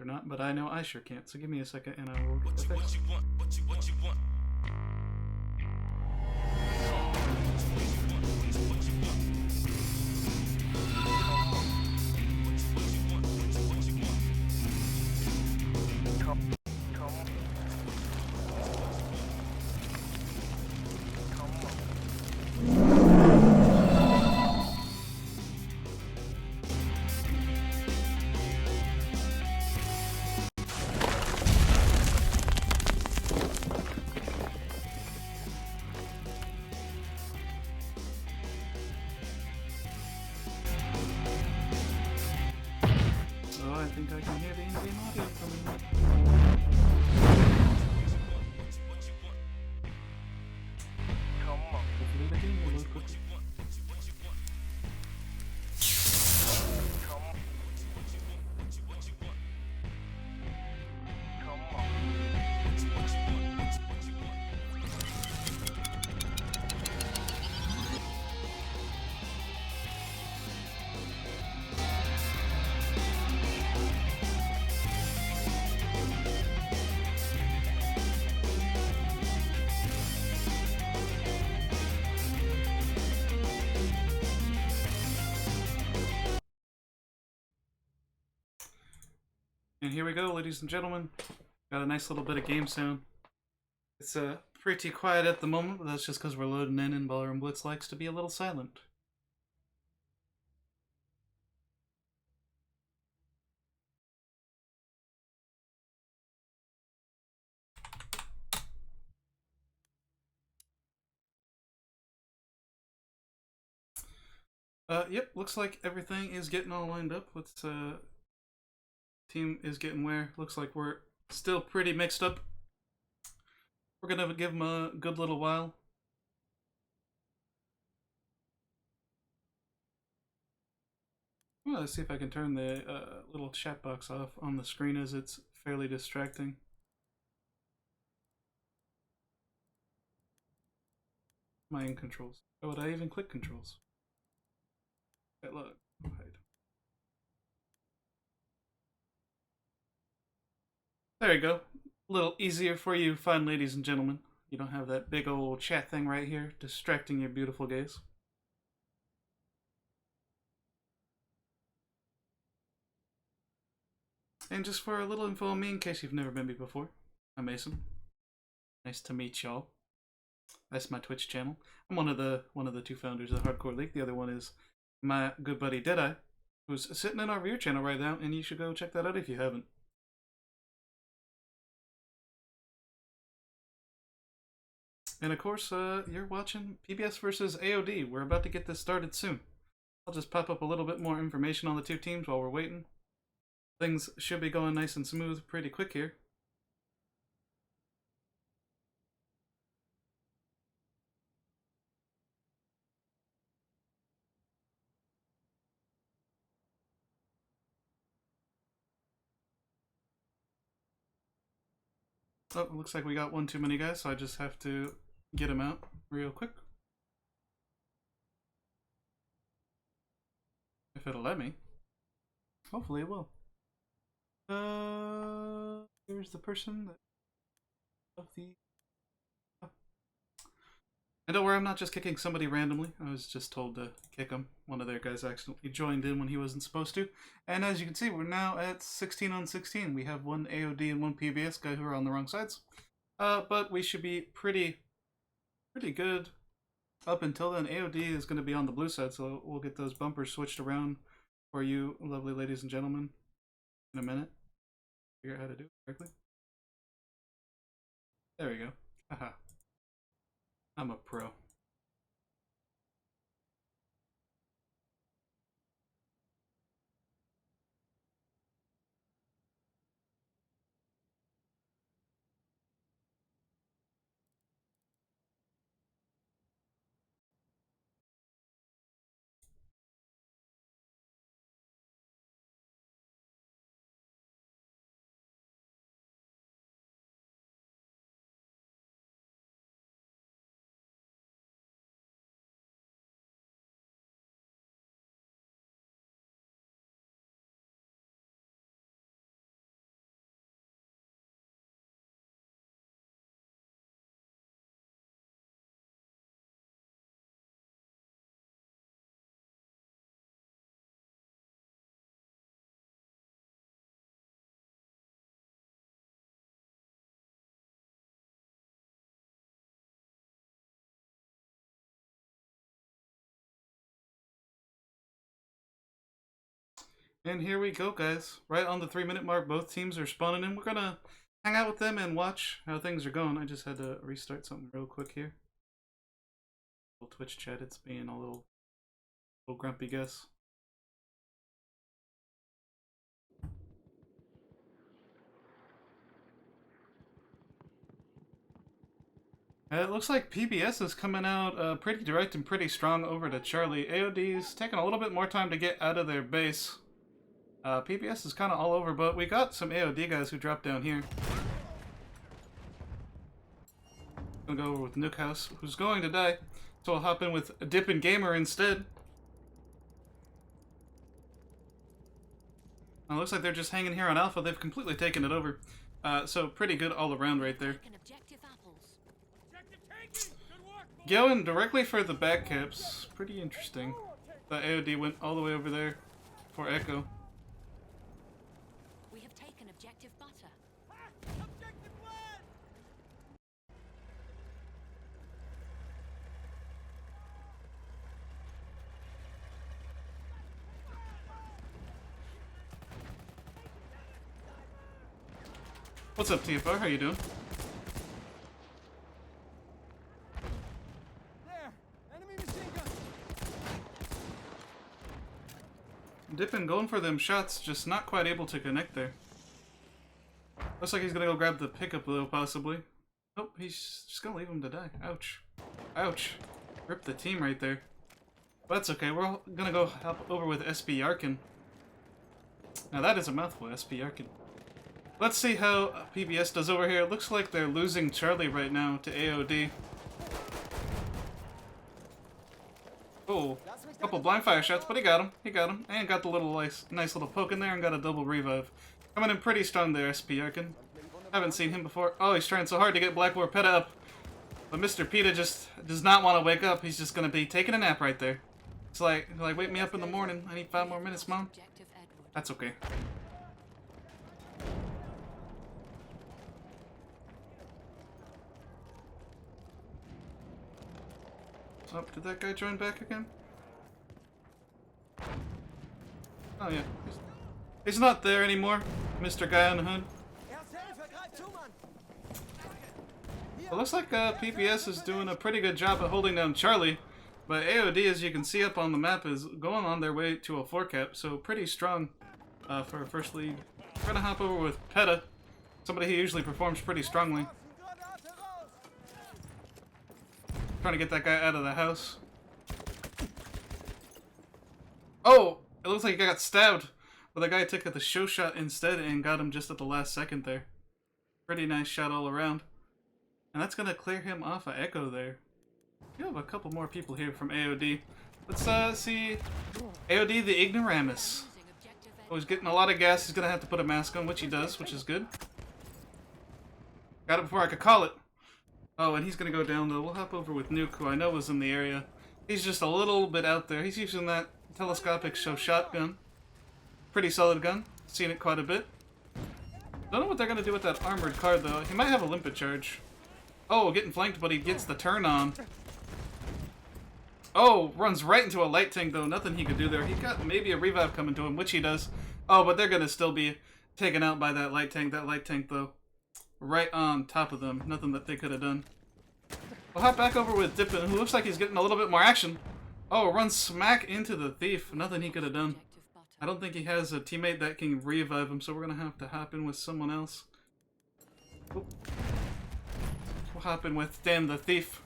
it or not, but I know I sure can't. So give me a second and I will get that fixed. I think I can hear the in-game audio coming. Hopefully the game will load quickly. And here we go, ladies and gentlemen. Got a nice little bit of game sound. It's pretty quiet at the moment, but that's just because we're loading in and Ballroom Blitz likes to be a little silent. Yep, looks like everything is getting all lined up. Let's, team is getting where. Looks like we're still pretty mixed up. We're gonna give them a good little while. Well, let's see if I can turn the little chat box off on the screen as it's fairly distracting. My in controls. Why would I even click controls? Okay, look. Hide. There you go. A little easier for you fine ladies and gentlemen. You don't have that big old chat thing right here distracting your beautiful gaze. And just for a little info on me, in case you've never met me before, I'm Mason. Nice to meet y'all. That's my Twitch channel. I'm one of the two founders of the Hardcore League. The other one is my good buddy Deadeye, who's sitting in our viewer channel right now, and you should go check that out if you haven't. And of course, you're watching PBS versus AOD. We're about to get this started soon. I'll just pop up a little bit more information on the two teams while we're waiting. Things should be going nice and smooth pretty quick here. Oh, looks like we got one too many guys, so I just have to get them out real quick. If it'll let me. Hopefully it will. Here's the person that of the. And don't worry, I'm not just kicking somebody randomly. I was just told to kick him. One of their guys accidentally joined in when he wasn't supposed to. And as you can see, we're now at 16 on 16. We have one AOD and one PBS guy who are on the wrong sides. But we should be pretty good up until then. AOD is going to be on the blue side, so we'll get those bumpers switched around for you, lovely ladies and gentlemen, in a minute. Figure out how to do it correctly. There we go. Haha. I'm a pro. And here we go, guys. Right on the 3-minute mark, both teams are spawning in. We're gonna hang out with them and watch how things are going. I just had to restart something real quick here. Little Twitch chat, it's being a little grumpy, guess. It looks like PBS is coming out pretty direct and pretty strong over to Charlie. AOD's taking a little bit more time to get out of their base. PBS is kind of all over, but we got some AOD guys who dropped down here. Gonna go over with Nuke House, who's going to die. So I'll hop in with a Dippin' Gamer instead. It looks like they're just hanging here on Alpha. They've completely taken it over. So pretty good all around right there. Going directly for the back caps. Pretty interesting. The AOD went all the way over there for Echo. We have taken objective butter. Objective land! What's up, TFR? How you doing? There! Enemy machine gun! Dippin' going for them shots, just not quite able to connect there. Looks like he's gonna go grab the pickup though, possibly. Nope, he's just gonna leave him to die. Ouch. Ouch. Rip the team right there. But that's okay, we're all gonna go hop over with SP Yarkin. Now that is a mouthful, SP Yarkin. Let's see how PBS does over here. It looks like they're losing Charlie right now to AOD. Oh, a couple blind fire shots, but he got him. He got him. And got the little nice little poke in there and got a double revive. Coming in pretty strong there, SP Yarkin. Haven't seen him before. Oh, he's trying so hard to get Black War Peta up. But Mr. Peta just does not want to wake up. He's just going to be taking a nap right there. It's like, wake me up in the morning. I need 5 more minutes, Mom. That's okay. Oh, did that guy join back again? Oh yeah, he's not there anymore, Mr. Guy on the hood. It looks like PBS is doing a pretty good job at holding down Charlie, but AOD, as you can see up on the map, is going on their way to a 4-cap, so pretty strong for a first lead. We're gonna hop over with Peta, somebody who usually performs pretty strongly. Trying to get that guy out of the house. Oh! It looks like he got stabbed. But the guy took the show shot instead and got him just at the last second there. Pretty nice shot all around. And that's going to clear him off of Echo there. We have a couple more people here from AOD. Let's see. AOD the Ignoramus. Oh, he's getting a lot of gas. He's going to have to put a mask on, which he does, which is good. Got it before I could call it. Oh, and he's going to go down though. We'll hop over with Nuke, who I know was in the area. He's just a little bit out there. He's using that telescopic show shotgun. Pretty solid gun. Seen it quite a bit. Don't know what they're going to do with that armored car though. He might have a limpet charge. Oh, getting flanked, but he gets the turn on. Oh, runs right into a light tank though. Nothing he could do there. He got maybe a revive coming to him, which he does. Oh, but they're going to still be taken out by that light tank. That light tank though, right on top of them. Nothing that they could have done. We'll hop back over with Dippin, who looks like he's getting a little bit more action. Oh, runs smack into the thief. Nothing he could have done. I don't think he has a teammate that can revive him, so we're going to have to hop in with someone else. Oop. We'll hop in with Dan the Thief.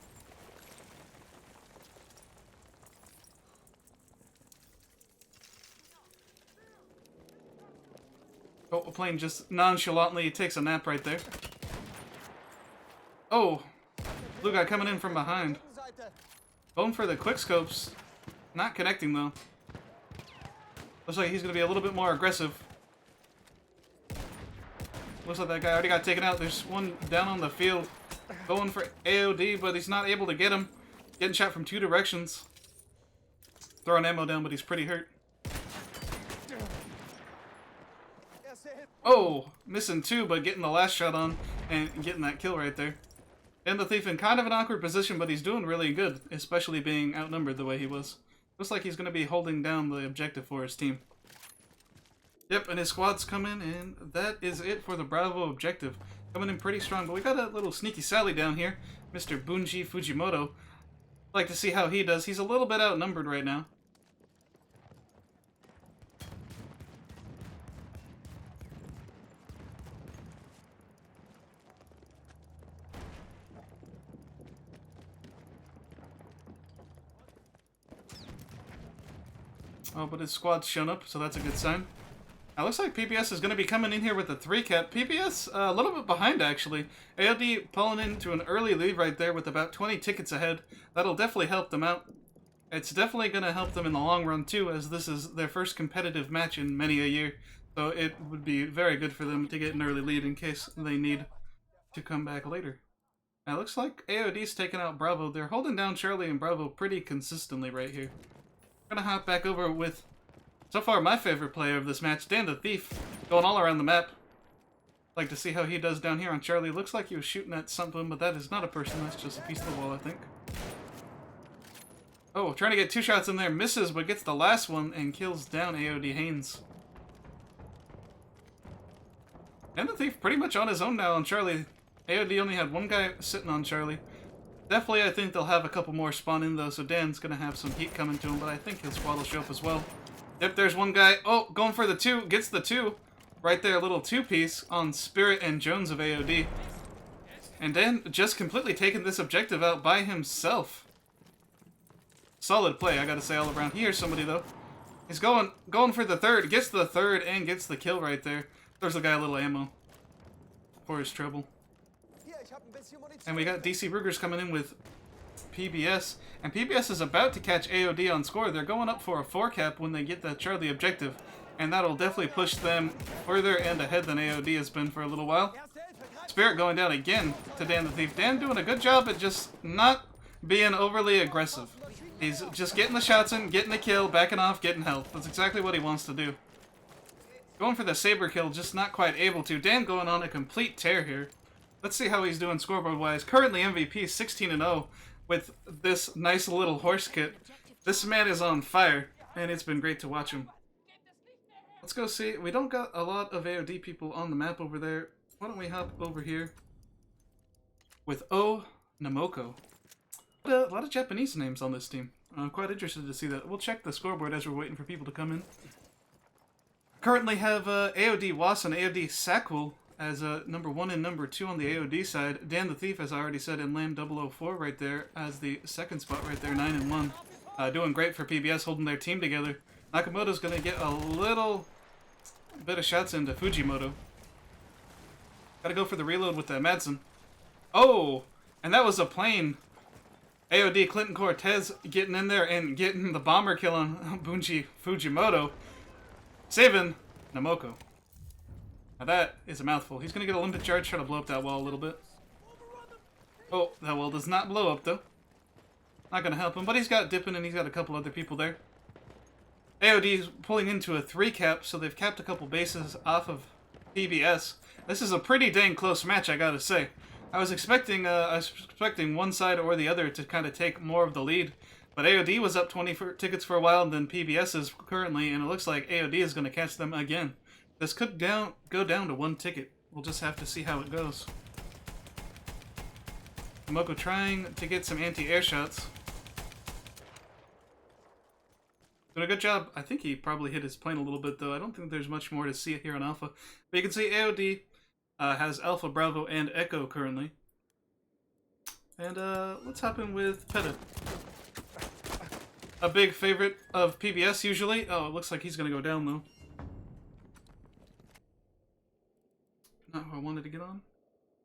Oh, a plane just nonchalantly takes a nap right there. Oh, blue guy coming in from behind. Going for the quickscopes. Not connecting though. Looks like he's going to be a little bit more aggressive. Looks like that guy already got taken out. There's one down on the field. Going for AOD, but he's not able to get him. Getting shot from 2 directions. Throwing ammo down, but he's pretty hurt. Oh, missing 2, but getting the last shot on and getting that kill right there. And the Thief in kind of an awkward position, but he's doing really good, especially being outnumbered the way he was. Looks like he's going to be holding down the objective for his team. Yep, and his squad's coming, and that is it for the Bravo objective. Coming in pretty strong, but we got a little sneaky Sally down here, Mr. Bunji Fujimoto. Like to see how he does. He's a little bit outnumbered right now. Oh, but his squad's shown up, so that's a good sign. Now, looks like PBS is going to be coming in here with a 3-cap. PBS a little bit behind, actually. AOD pulling into an early lead right there with about 20 tickets ahead. That'll definitely help them out. It's definitely going to help them in the long run, too, as this is their first competitive match in many a year. So it would be very good for them to get an early lead in case they need to come back later. Now, it looks like AOD's taking out Bravo. They're holding down Charlie and Bravo pretty consistently right here. I'm going to hop back over with, so far, my favorite player of this match, Dan the Thief, going all around the map. Like to see how he does down here on Charlie. Looks like he was shooting at something, but that is not a person. That's just a piece of the wall, I think. Oh, trying to get 2 shots in there. Misses, but gets the last one and kills down AOD Haynes. And the Thief pretty much on his own now on Charlie. AOD only had 1 guy sitting on Charlie. Definitely, I think they'll have a couple more spawn in, though, so Dan's going to have some heat coming to him, but I think his squad will show up as well. Yep, there's 1 guy. Oh, going for the 2. Gets the 2. Right there, a little 2-piece on Spirit and Jones of AOD. And Dan just completely taking this objective out by himself. Solid play, I gotta say, all around. He hears somebody, though. He's going for the 3rd. Gets the 3rd and gets the kill right there. Throws the guy a little ammo for his trouble. And we got DC Rugers coming in with PBS. And PBS is about to catch AOD on score. They're going up for a 4-cap when they get that Charlie objective. And that'll definitely push them further and ahead than AOD has been for a little while. Spirit going down again to Dan the Thief. Dan doing a good job at just not being overly aggressive. He's just getting the shots in, getting the kill, backing off, getting health. That's exactly what he wants to do. Going for the Saber kill, just not quite able to. Dan going on a complete tear here. Let's see how he's doing scoreboard-wise. Currently MVP, 16-0 with this nice little horse kit. This man is on fire, and it's been great to watch him. Let's go see. We don't got a lot of AOD people on the map over there. Why don't we hop over here with O Namoko. A lot of Japanese names on this team. I'm quite interested to see that. We'll check the scoreboard as we're waiting for people to come in. Currently have AOD Was and AOD Sakwul as number 1 and number 2 on the AOD side. Dan the Thief, as I already said, and Lamb 004 right there as the 2nd spot right there, 9 and 1. Doing great for PBS, holding their team together. Nakamoto's going to get a little bit of shots into Fujimoto. Gotta go for the reload with the Madsen. Oh! And that was a plane. AOD Clinton Cortez getting in there and getting the bomber kill on Bunji Fujimoto. Saving Namoko. Now that is a mouthful. He's going to get a limpet charge, try to blow up that wall a little bit. Oh, that wall does not blow up, though. Not going to help him, but he's got Dippin' and he's got a couple other people there. AOD's pulling into a 3-cap, so they've capped a couple bases off of PBS. This is a pretty dang close match, I gotta say. I was expecting one side or the other to kind of take more of the lead, but AOD was up 20 tickets for a while, and then PBS is currently, and it looks like AOD is going to catch them again. This could go down to 1 ticket. We'll just have to see how it goes. Namoko trying to get some anti-air shots. Doing a good job. I think he probably hit his plane a little bit, though. I don't think there's much more to see here on Alpha. But you can see AOD has Alpha, Bravo, and Echo currently. And let's hop in with Peta. A big favorite of PBS usually. Oh, it looks like he's going to go down, though. Not who I wanted to get on.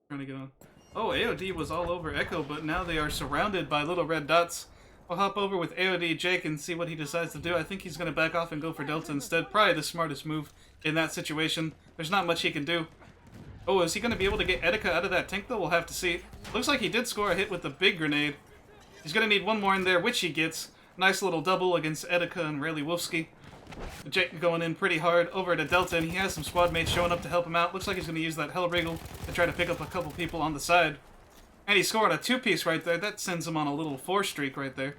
Trying to get on. Oh, AOD was all over Echo, but now they are surrounded by little red dots. We'll hop over with AOD Jake and see what he decides to do. I think he's going to back off and go for Delta instead. Probably the smartest move in that situation. There's not much he can do. Oh, is he going to be able to get Etika out of that tank, though? We'll have to see. Looks like he did score a hit with the big grenade. He's going to need 1 more in there, which he gets. Nice little double against Etika and Rayleigh Wolfsky. Jake going in pretty hard over to Delta, and he has some squad mates showing up to help him out. Looks like he's going to use that Hellriegel to try to pick up a couple people on the side. And he scored a 2-piece right there. That sends him on a little 4 streak right there.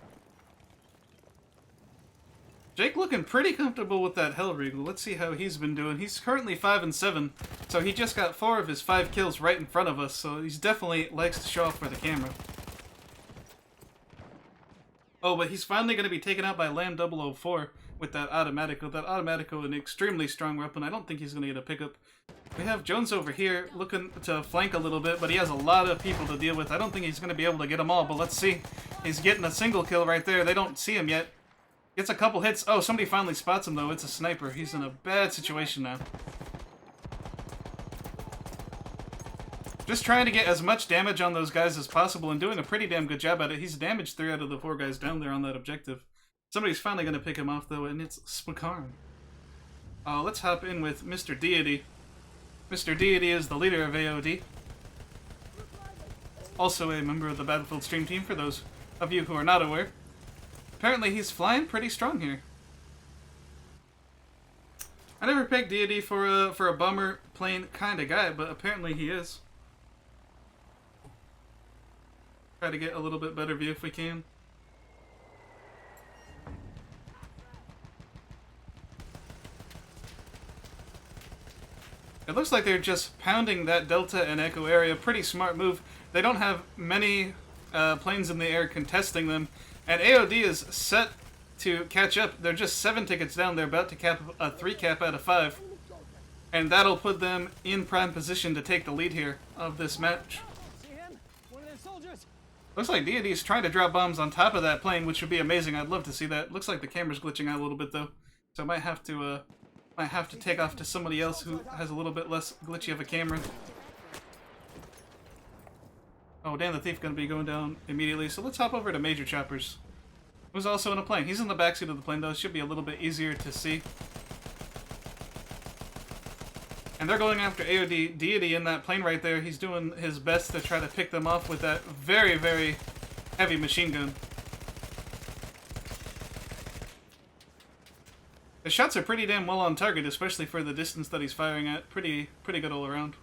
Jake looking pretty comfortable with that Hellriegel. Let's see how he's been doing. He's currently 5-7, so he just got 4 of his 5 kills right in front of us, so he's definitely likes to show off for the camera. Oh, but he's finally going to be taken out by Lamb 004 with that Automatico. That Automatico, an extremely strong weapon. I don't think he's going to get a pickup. We have Jones over here looking to flank a little bit, but he has a lot of people to deal with. I don't think he's going to be able to get them all, but let's see. He's getting a single kill right there. They don't see him yet. Gets a couple hits. Oh, somebody finally spots him, though. It's a sniper. He's in a bad situation now. Just trying to get as much damage on those guys as possible and doing a pretty damn good job at it. He's damaged 3 out of the 4 guys down there on that objective. Somebody's finally going to pick him off, though, and it's Spakarn. Let's hop in with Mr. Deity. Mr. Deity is the leader of AOD. Also a member of the Battlefield stream team, for those of you who are not aware. Apparently he's flying pretty strong here. I never pegged Deity for a bomber plane kind of guy, but apparently he is. Try to get a little bit better view if we can. It looks like they're just pounding that Delta and Echo area. Pretty smart move. They don't have many planes in the air contesting them. And AOD is set to catch up. They're just 7 tickets down. They're about to cap a 3 cap out of 5. And that'll put them in prime position to take the lead here of this match. See him? One of their soldiers. Looks like Deity's trying to drop bombs on top of that plane, which would be amazing. I'd love to see that. Looks like the camera's glitching out a little bit, though. So I might have to take off to somebody else who has a little bit less glitchy of a camera. Oh, Dan the Thief gonna be going down immediately, so let's hop over to Major Choppers. Who's also in a plane. He's in the backseat of the plane, though. It should be a little bit easier to see. And they're going after AOD Deity in that plane right there. He's doing his best to try to pick them off with that very, very heavy machine gun. The shots are pretty damn well on target, especially for the distance that he's firing at. Pretty good all around.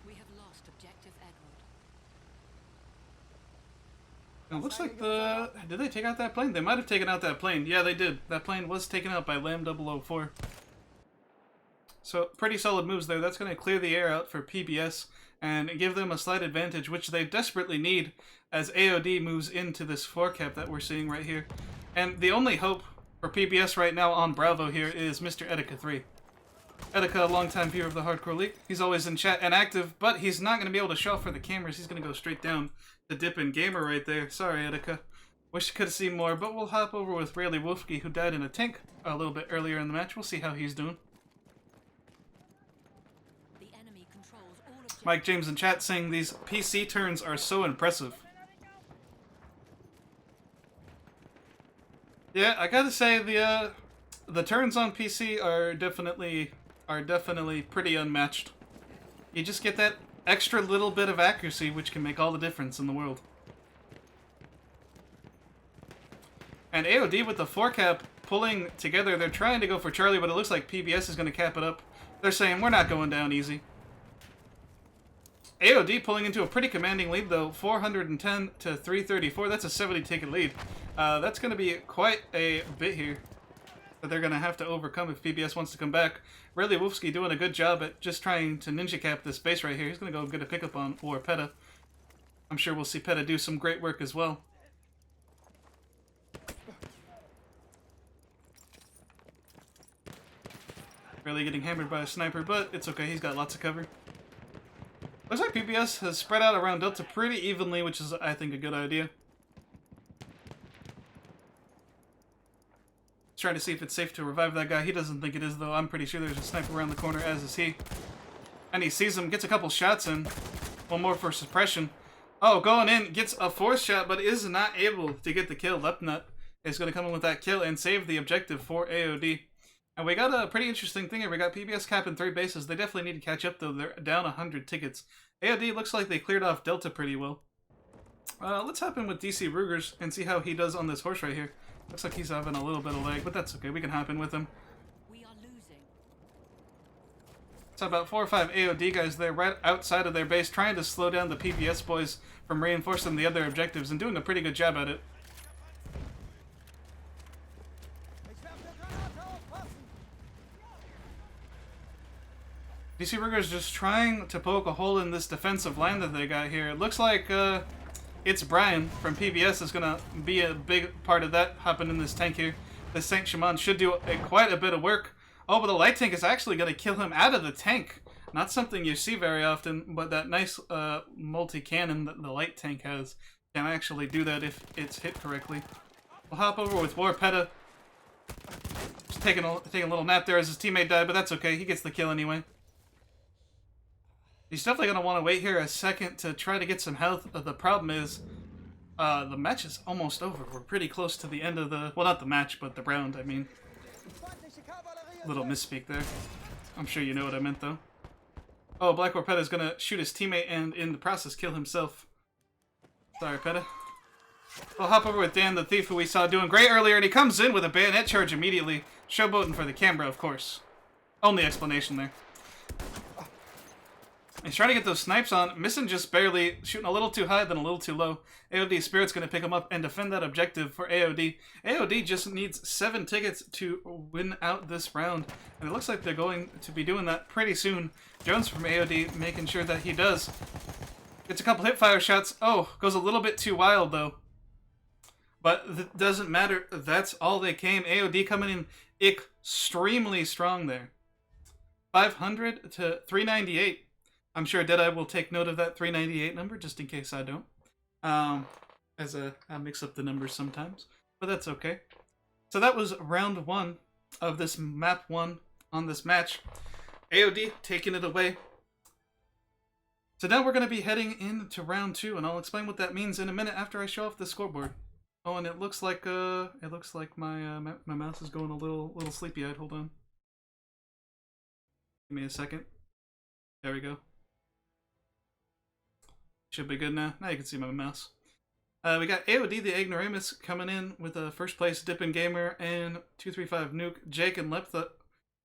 We have lost objective Edward. Now, looks like did they take out that plane? They might have taken out that plane. Yeah, they did. That plane was taken out by Lamb 004. So, pretty solid moves there. That's going to clear the air out for PBS and give them a slight advantage, which they desperately need as AOD moves into this 4 cap that we're seeing right here. And the only hope for PBS right now on Bravo here is Mr. Etika 3. Etika, a longtime viewer of the Hardcore League. He's always in chat and active, but he's not going to be able to show up for the cameras. He's going to go straight down to Dippin' Gamer right there. Sorry, Etika. Wish you could have seen more, but we'll hop over with Rayleigh Wolfke, who died in a tank a little bit earlier in the match. We'll see how he's doing. The enemy controls all objectives. Mike James in chat saying these PC turns are so impressive. Yeah, I gotta say the turns on PC are definitely pretty unmatched. You just get that extra little bit of accuracy, which can make all the difference in the world. And AOD with the 4 cap pulling together, they're trying to go for Charlie, but it looks like PBS is going to cap it up. They're saying, we're not going down easy. AOD pulling into a pretty commanding lead, though, 410 to 334. That's a 70 ticket lead. That's going to be quite a bit here that they're going to have to overcome if PBS wants to come back. Rayleigh Wolfke doing a good job at just trying to ninja cap this base right here. He's going to go get a pickup on or Peta. I'm sure we'll see Peta do some great work as well. Really getting hammered by a sniper, but it's okay. He's got lots of cover. Looks like PBS has spread out around Delta pretty evenly, which is, I think, a good idea. Trying to see if it's safe to revive that guy. He doesn't think it is, though. I'm pretty sure there's a sniper around the corner, as is he. And he sees him, gets a couple shots in. One more for suppression. Oh, going in, gets a 4th shot, but is not able to get the kill. Lepnut is going to come in with that kill and save the objective for AOD. And we got a pretty interesting thing here. We got PBS capping 3 bases. They definitely need to catch up, though. They're down 100 tickets. AOD looks like they cleared off Delta pretty well. Let's hop in with DC Rugers and see how he does on this horse right here. Looks like he's having a little bit of lag, but that's okay. We can hop in with him. We are losing. So about 4 or 5 AOD guys there right outside of their base trying to slow down the PBS boys from reinforcing the other objectives and doing a pretty good job at it. DC Burger's just trying to poke a hole in this defensive line that they got here. It looks like it's Brian from PBS is going to be a big part of that, hopping in this tank here. This tank Shaman should do quite a bit of work. Oh, but the light tank is actually going to kill him out of the tank. Not something you see very often, but that nice multi-cannon that the light tank has can actually do that if it's hit correctly. We'll hop over with War Peta. Just taking a little nap there as his teammate died, but that's okay. He gets the kill anyway. He's definitely going to want to wait here a second to try to get some health. The problem is, the match is almost over. We're pretty close to the end of the... Well, not the match, but the round, I mean. Little misspeak there. I'm sure you know what I meant, though. Oh, Black War Peta is going to shoot his teammate and, in the process, kill himself. Sorry, Peta. We'll hop over with Dan the Thief, who we saw doing great earlier, and he comes in with a bayonet charge immediately. Showboating for the camera, of course. Only explanation there. He's trying to get those snipes on, missing just barely, shooting a little too high, then a little too low. AOD Spirit's going to pick him up and defend that objective for AOD. AOD just needs 7 tickets to win out this round, and it looks like they're going to be doing that pretty soon. Jones from AOD making sure that he does. Gets a couple hipfire shots. Oh, goes a little bit too wild, though. But it doesn't matter. That's all they came. AOD coming in extremely strong there. 500 to 398. I'm sure Deadeye will take note of that 398 number, just in case I don't. I mix up the numbers sometimes, but that's okay. So that was round 1 of this map 1 on this match. AOD taking it away. So now we're going to be heading into round 2, and I'll explain what that means in a minute after I show off the scoreboard. Oh, and it looks like my my mouse is going a little sleepy-eyed. Hold on. Give me a second. There we go. Should be good now. Now you can see my mouse. We got AOD the Ignoramus coming in with a first place Dippin' Gamer and 235 Nuke. Jake and Leptha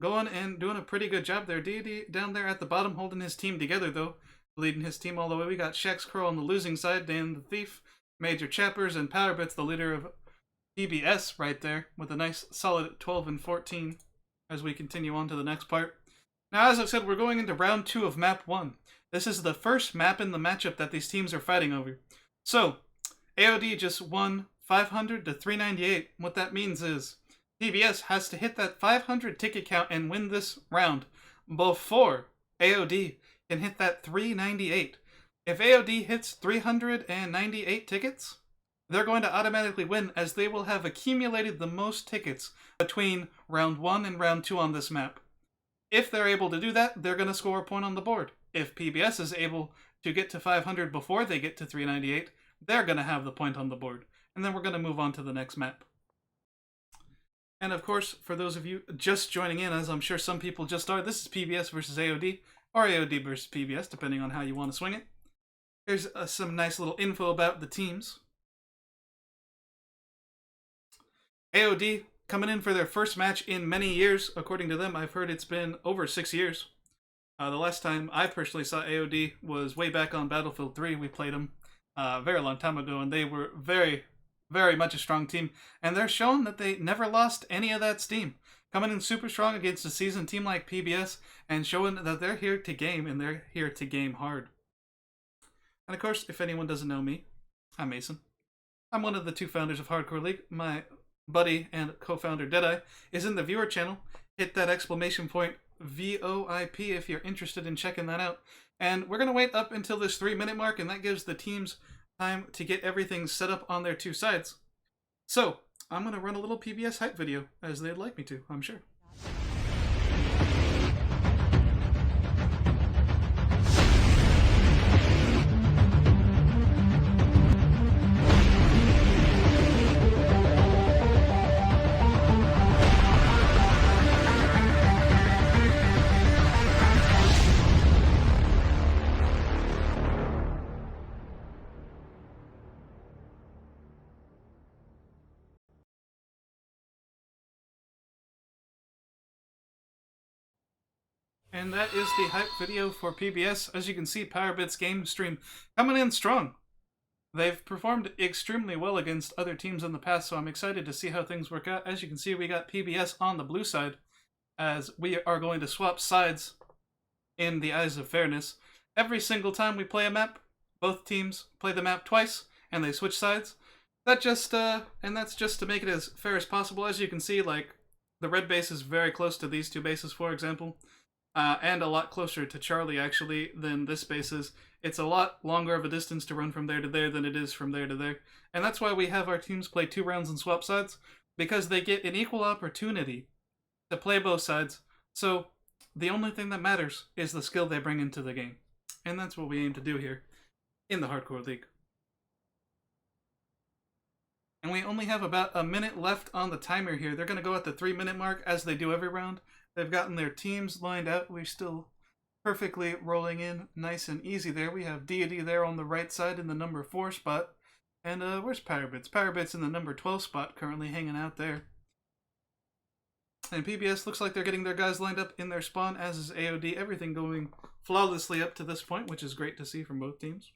going and doing a pretty good job there. Deity down there at the bottom holding his team together though. Leading his team all the way. We got Shax Crow on the losing side. Dan the Thief. Major Chappers and Powerbits, the leader of PBS right there with a nice solid 12 and 14 as we continue on to the next part. Now as I said, we're going into round 2 of map 1. This is the first map in the matchup that these teams are fighting over. So, AOD just won 500 to 398. What that means is PBS has to hit that 500 ticket count and win this round before AOD can hit that 398. If AOD hits 398 tickets, they're going to automatically win as they will have accumulated the most tickets between round 1 and round 2 on this map. If they're able to do that, they're going to score a point on the board. If PBS is able to get to 500 before they get to 398, they're going to have the point on the board. And then we're going to move on to the next map. And of course, for those of you just joining in, as I'm sure some people just are, this is PBS versus AOD, or AOD versus PBS, depending on how you want to swing it. Here's some nice little info about the teams. AOD coming in for their first match in many years. According to them, I've heard it's been over 6 years. The last time I personally saw AOD was way back on Battlefield 3. We played them a very long time ago, and they were very, very much a strong team. And they're showing that they never lost any of that steam. Coming in super strong against a seasoned team like PBS, and showing that they're here to game, and they're here to game hard. And of course, if anyone doesn't know me, I'm Mason. I'm one of the 2 founders of Hardcore League. My buddy and co-founder Deadeye is in the viewer channel. Hit that exclamation point VOIP if you're interested in checking that out. And we're going to wait up until this 3-minute mark, and that gives the teams time to get everything set up on their 2 sides. So, I'm going to run a little PBS hype video, as they'd like me to, I'm sure. And that is the hype video for PBS. As you can see, Powerbits game stream coming in strong. They've performed extremely well against other teams in the past, so I'm excited to see how things work out. As you can see, we got PBS on the blue side, as we are going to swap sides in the eyes of fairness. Every single time we play a map, both teams play the map twice, and they switch sides. That's just to make it as fair as possible. As you can see, like, the red base is very close to these two bases, for example. And a lot closer to Charlie, actually, than this base is. It's a lot longer of a distance to run from there to there than it is from there to there. And that's why we have our teams play 2 rounds and swap sides, because they get an equal opportunity to play both sides. So the only thing that matters is the skill they bring into the game. And that's what we aim to do here in the Hardcore League. And we only have about a minute left on the timer here. They're going to go at the 3-minute mark, as they do every round. They've gotten their teams lined up. We're still perfectly rolling in nice and easy there. We have Deity there on the right side in the number 4 spot. And where's Powerbits? Powerbits in the number 12 spot, currently hanging out there. And PBS looks like they're getting their guys lined up in their spawn, as is AOD. Everything going flawlessly up to this point, which is great to see from both teams.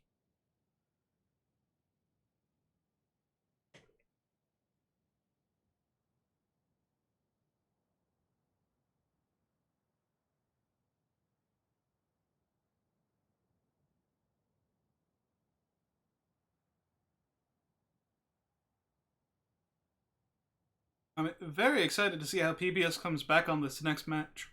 I'm very excited to see how PBS comes back on this next match.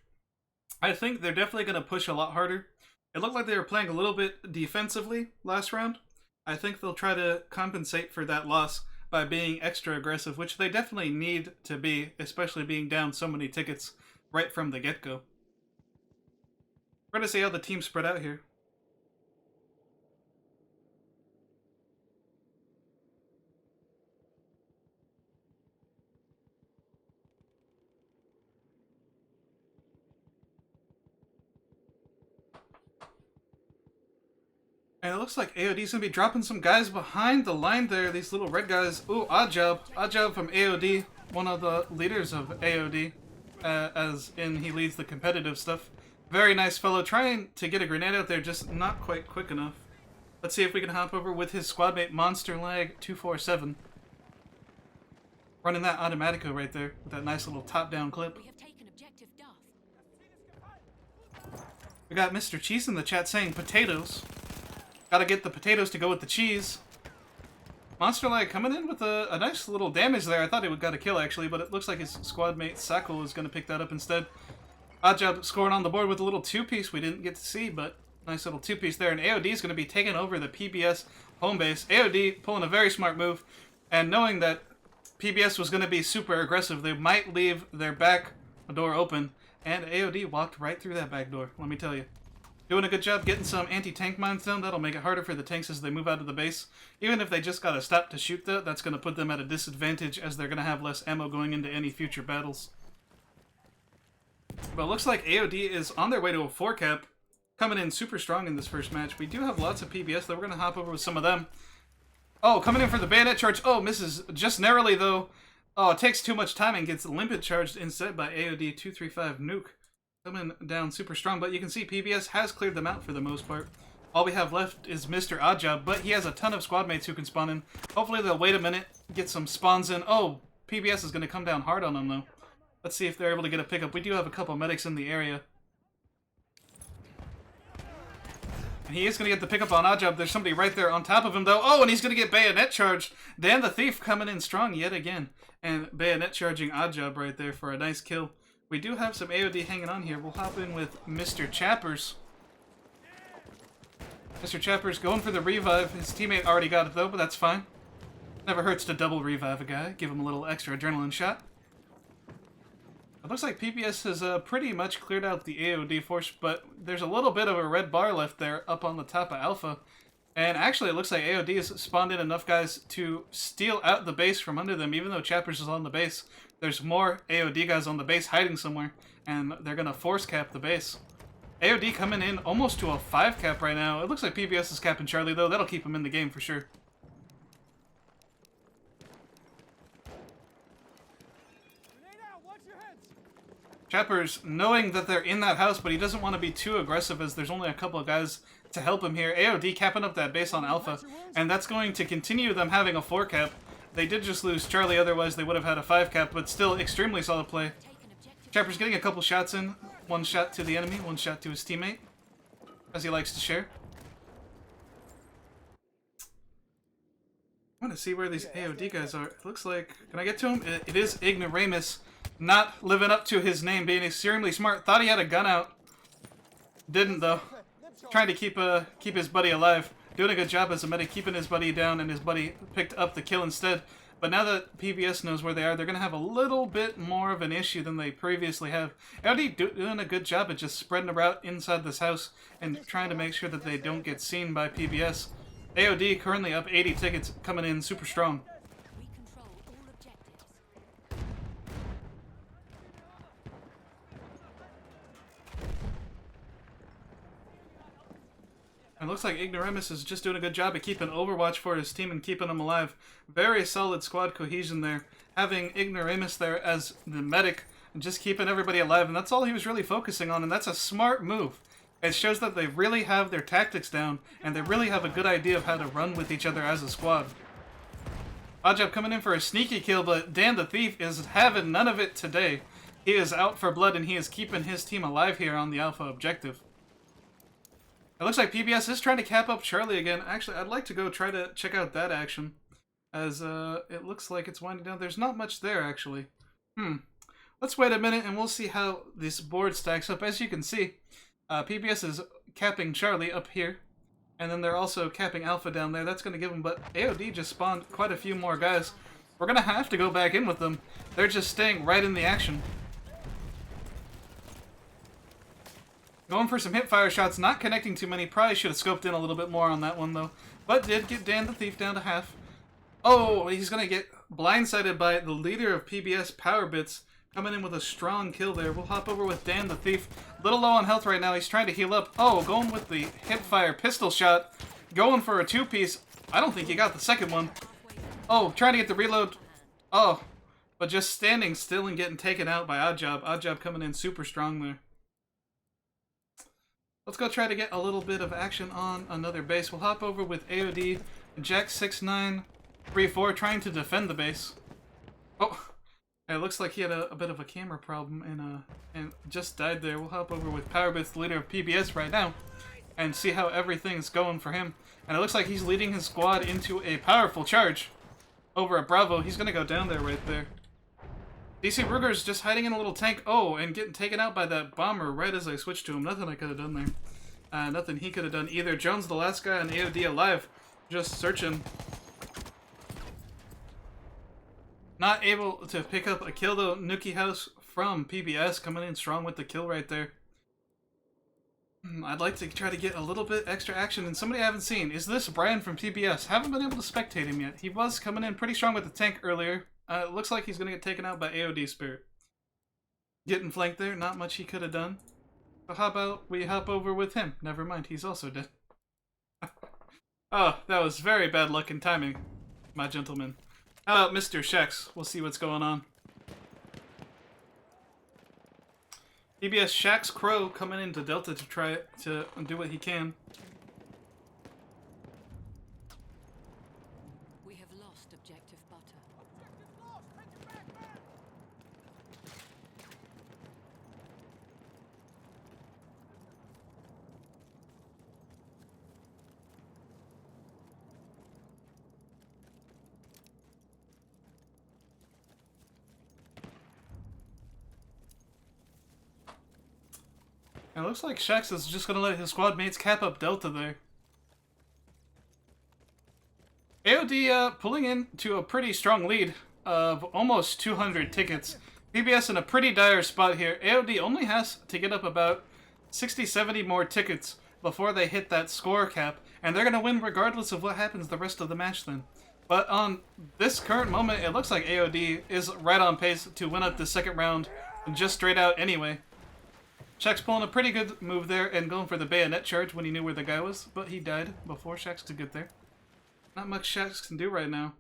I think they're definitely going to push a lot harder. It looked like they were playing a little bit defensively last round. I think they'll try to compensate for that loss by being extra aggressive, which they definitely need to be, especially being down so many tickets right from the get-go. We're going to see how the teams spread out here. And it looks like AOD's going to be dropping some guys behind the line there. These little red guys. Ooh, Odd Job. Odd Job from AOD. One of the leaders of AOD. As in, he leads the competitive stuff. Very nice fellow. Trying to get a grenade out there, just not quite quick enough. Let's see if we can hop over with his squad mate, Monster Lag 247. Running that Automatico right there with that nice little top-down clip. We have taken objective Duff. We got Mr. Cheese in the chat saying potatoes. Gotta get the potatoes to go with the cheese. Monster Lag coming in with a nice little damage there. I thought he would got a kill, actually, but it looks like his squad mate, Sakul, is going to pick that up instead. Odd Job scoring on the board with a little 2-piece we didn't get to see, but nice little 2-piece there. And AOD is going to be taking over the PBS home base. AOD pulling a very smart move, and knowing that PBS was going to be super aggressive, they might leave their back door open, and AOD walked right through that back door, let me tell you. Doing a good job getting some anti-tank mines down. That'll make it harder for the tanks as they move out of the base. Even if they just got to stop to shoot that's going to put them at a disadvantage, as they're going to have less ammo going into any future battles. But it looks like AOD is on their way to a 4-cap, coming in super strong in this first match. We do have lots of PBS, though. We're going to hop over with some of them. Oh, coming in for the bayonet charge. Oh, misses just narrowly, though. Oh, it takes too much time and gets limpet charged instead by AOD 235 Nuke. Coming down super strong, but you can see PBS has cleared them out for the most part. All we have left is Mr. Oddjob, but he has a ton of squad mates who can spawn in. Hopefully they'll wait a minute, get some spawns in. Oh, PBS is going to come down hard on them, though. Let's see if they're able to get a pickup. We do have a couple medics in the area. And he is going to get the pickup on Oddjob. There's somebody right there on top of him, though. Oh, and he's going to get bayonet charged. Dan the Thief coming in strong yet again. And bayonet charging Oddjob right there for a nice kill. We do have some AOD hanging on here. We'll hop in with Mr. Chappers. Mr. Chappers going for the revive. His teammate already got it, though, but that's fine. Never hurts to double revive a guy. Give him a little extra adrenaline shot. It looks like PBS has pretty much cleared out the AOD force, but there's a little bit of a red bar left there up on the top of Alpha. And actually, it looks like AOD has spawned in enough guys to steal out the base from under them, even though Chappers is on the base. There's more AOD guys on the base hiding somewhere, and they're going to force cap the base. AOD coming in almost to a 5-cap right now. It looks like PBS is capping Charlie, though. That'll keep him in the game for sure. Chapper's knowing that they're in that house, but he doesn't want to be too aggressive as there's only a couple of guys to help him here. AOD capping up that base on Alpha, and that's going to continue them having a 4 cap. They did just lose Charlie, otherwise they would have had a 5 cap, but still extremely solid play. Chapper's getting a couple shots in. One shot to the enemy, one shot to his teammate, as he likes to share. I want to see where these AOD guys are. It looks like... Can I get to him? It is Ignoramus. Not living up to his name, being extremely smart. Thought he had a gun out. Didn't, though. Trying to keep his buddy alive. Doing a good job as a medic, keeping his buddy down, and his buddy picked up the kill instead. But now that PBS knows where they are, they're going to have a little bit more of an issue than they previously have. Aod doing a good job at just spreading about inside this house and trying to make sure that they don't get seen by PBS. AOD currently up 80 tickets, coming in super strong. We control all objectives. It looks like Ignoramus is just doing a good job at keeping Overwatch for his team and keeping them alive. Very solid squad cohesion there. Having Ignoramus there as the medic and just keeping everybody alive, and that's all he was really focusing on, and that's a smart move. It shows that they really have their tactics down, and they really have a good idea of how to run with each other as a squad. Oddjob coming in for a sneaky kill, but Dan the Thief is having none of it today. He is out for blood, and he is keeping his team alive here on the Alpha objective. It looks like PBS is trying to cap up Charlie again. Actually, I'd like to go try to check out that action, as it looks like it's winding down. There's not much there, actually. Let's wait a minute, and we'll see how this board stacks up. As you can see, PBS is capping Charlie up here, and then they're also capping Alpha down there. That's going to give them, but AOD just spawned quite a few more guys. We're going to have to go back in with them. They're just staying right in the action. Going for some hipfire shots, not connecting too many. Probably should have scoped in a little bit more on that one, though. But did get Dan the Thief down to half. Oh, he's going to get blindsided by the leader of PBS, Power Bits, coming in with a strong kill there. We'll hop over with Dan the Thief. Little low on health right now. He's trying to heal up. Oh, going with the hipfire pistol shot. Going for a 2-piece. I don't think he got the second one. Oh, trying to get the reload. Oh, but just standing still and getting taken out by Oddjob. Oddjob coming in super strong there. Let's go try to get a little bit of action on another base. We'll hop over with AOD, Jack 6934 trying to defend the base. Oh, it looks like he had a bit of a camera problem and just died there. We'll hop over with Powerbits, the leader of PBS right now, and see how everything's going for him. And it looks like he's leading his squad into a powerful charge over at Bravo. He's going to go down there right there. DC Ruger's just hiding in a little tank. Oh, and getting taken out by that bomber right as I switched to him. Nothing I could have done there. Nothing he could have done either. Jones, the last guy on AOD alive, just searching. Not able to pick up a kill though. Nuki House from PBS coming in strong with the kill right there. I'd like to try to get a little bit extra action, and somebody I haven't seen is this Brian from PBS. Haven't been able to spectate him yet. He was coming in pretty strong with the tank earlier. It looks like he's going to get taken out by AOD Spirit. Getting flanked there, not much he could have done. So how about we hop over with him? Never mind, he's also dead. Oh, that was very bad luck and timing, my gentleman. How about Mr. Shex? We'll see what's going on. PBS Shax Crow coming into Delta to try to do what he can. We have lost objective butter. It looks like Shax is just going to let his squad mates cap up Delta there. AOD pulling into a pretty strong lead of almost 200 tickets. PBS in a pretty dire spot here. AOD only has to get up about 60-70 more tickets before they hit that score cap, and they're going to win regardless of what happens the rest of the match then. But on this current moment, it looks like AOD is right on pace to win up the second round just straight out anyway. Shax pulling a pretty good move there and going for the bayonet charge when he knew where the guy was, but he died before Shax could get there. Not much Shax can do right now.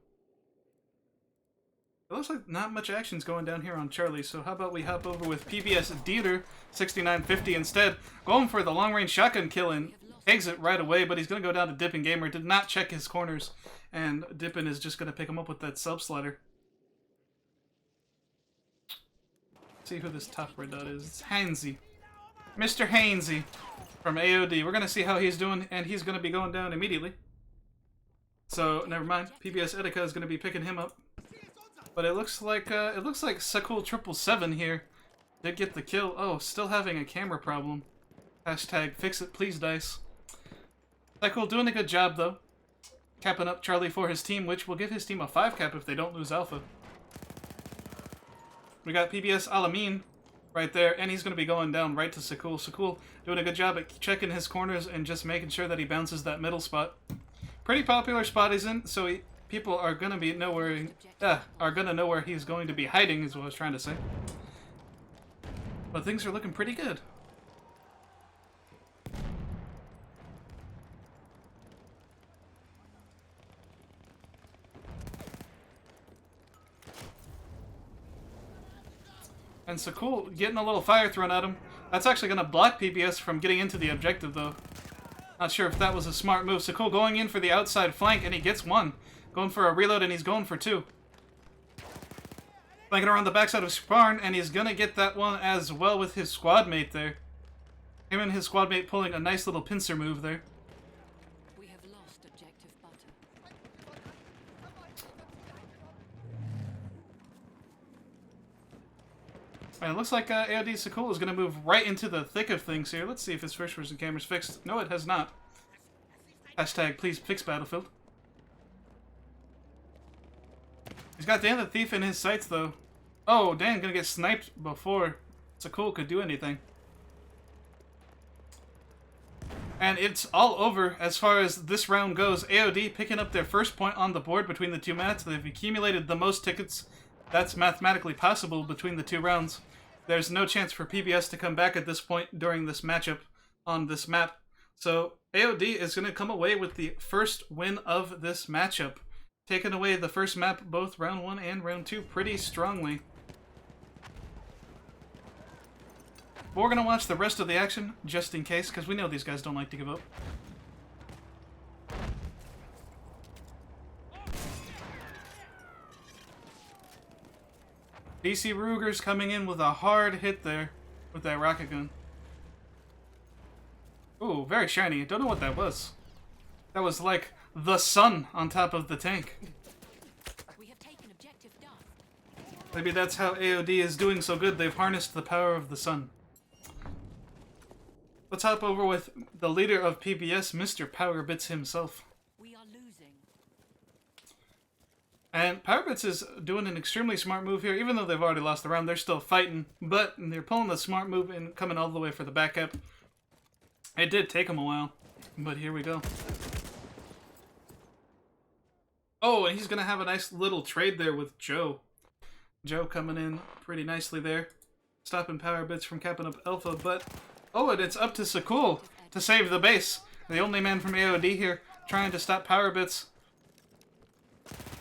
It looks like not much action's going down here on Charlie, so how about we hop over with PBS Dieter 6950 instead, going for the long-range shotgun kill and takes it right away, but he's going to go down to Dippin' Gamer. Did not check his corners, and Dippin' is just going to pick him up with that sub-slider. See who this top red dot is. It's Hainsey. Mr. Hainsey from AOD. We're going to see how he's doing, and he's going to be going down immediately. So, never mind. PBS Etika is going to be picking him up. But it looks like Sakul 777 here did get the kill. Oh, still having a camera problem. Hashtag fix it please, dice. Sakul doing a good job though. Capping up Charlie for his team, which will give his team a 5 cap if they don't lose Alpha. We got PBS Alamin right there, and he's going to be going down right to Sakul. Sakul doing a good job at checking his corners and just making sure that he bounces that middle spot. Pretty popular spot he's in, so people are going to know where he's going to be hiding, is what I was trying to say. But things are looking pretty good. And Sakul getting a little fire thrown at him. That's actually going to block PBS from getting into the objective, though. Not sure if that was a smart move. Sakul going in for the outside flank, and he gets one. Going for a reload, and he's going for 2. Flanking around the backside of Sparn, and he's going to get that one as well with his squad mate there. Him and his squad mate pulling a nice little pincer move there. We have lost objective butter. And it looks like AOD Sakul is going to move right into the thick of things here. Let's see if his first-person camera's fixed. No, it has not. Hashtag please fix Battlefield. He's got Dan the Thief in his sights, though. Oh, Dan gonna get sniped before Sakul could do anything. And it's all over as far as this round goes. AOD picking up their first point on the board between the two mats. They've accumulated the most tickets that's mathematically possible between the two rounds. There's no chance for PBS to come back at this point during this matchup on this map. So AOD is going to come away with the first win of this matchup, taking away the first map both round 1 and round 2 pretty strongly. But we're going to watch the rest of the action just in case, because we know these guys don't like to give up. DC Ruger's coming in with a hard hit there with that rocket gun. Ooh, very shiny. Don't know what that was. That was like the sun on top of the tank. We have taken objective Duff. Maybe that's how AOD is doing so good. They've harnessed the power of the sun. Let's hop over with the leader of PBS, Mr. Powerbits himself. We are losing. And Powerbits is doing an extremely smart move here. Even though they've already lost the round, they're still fighting. But they're pulling the smart move and coming all the way for the back up. It did take them a while, but here we go. Oh, and he's going to have a nice little trade there with Joe. Joe coming in pretty nicely there. Stopping Powerbits from capping up Alpha, but... Oh, and it's up to Sakul to save the base. The only man from AOD here trying to stop Powerbits.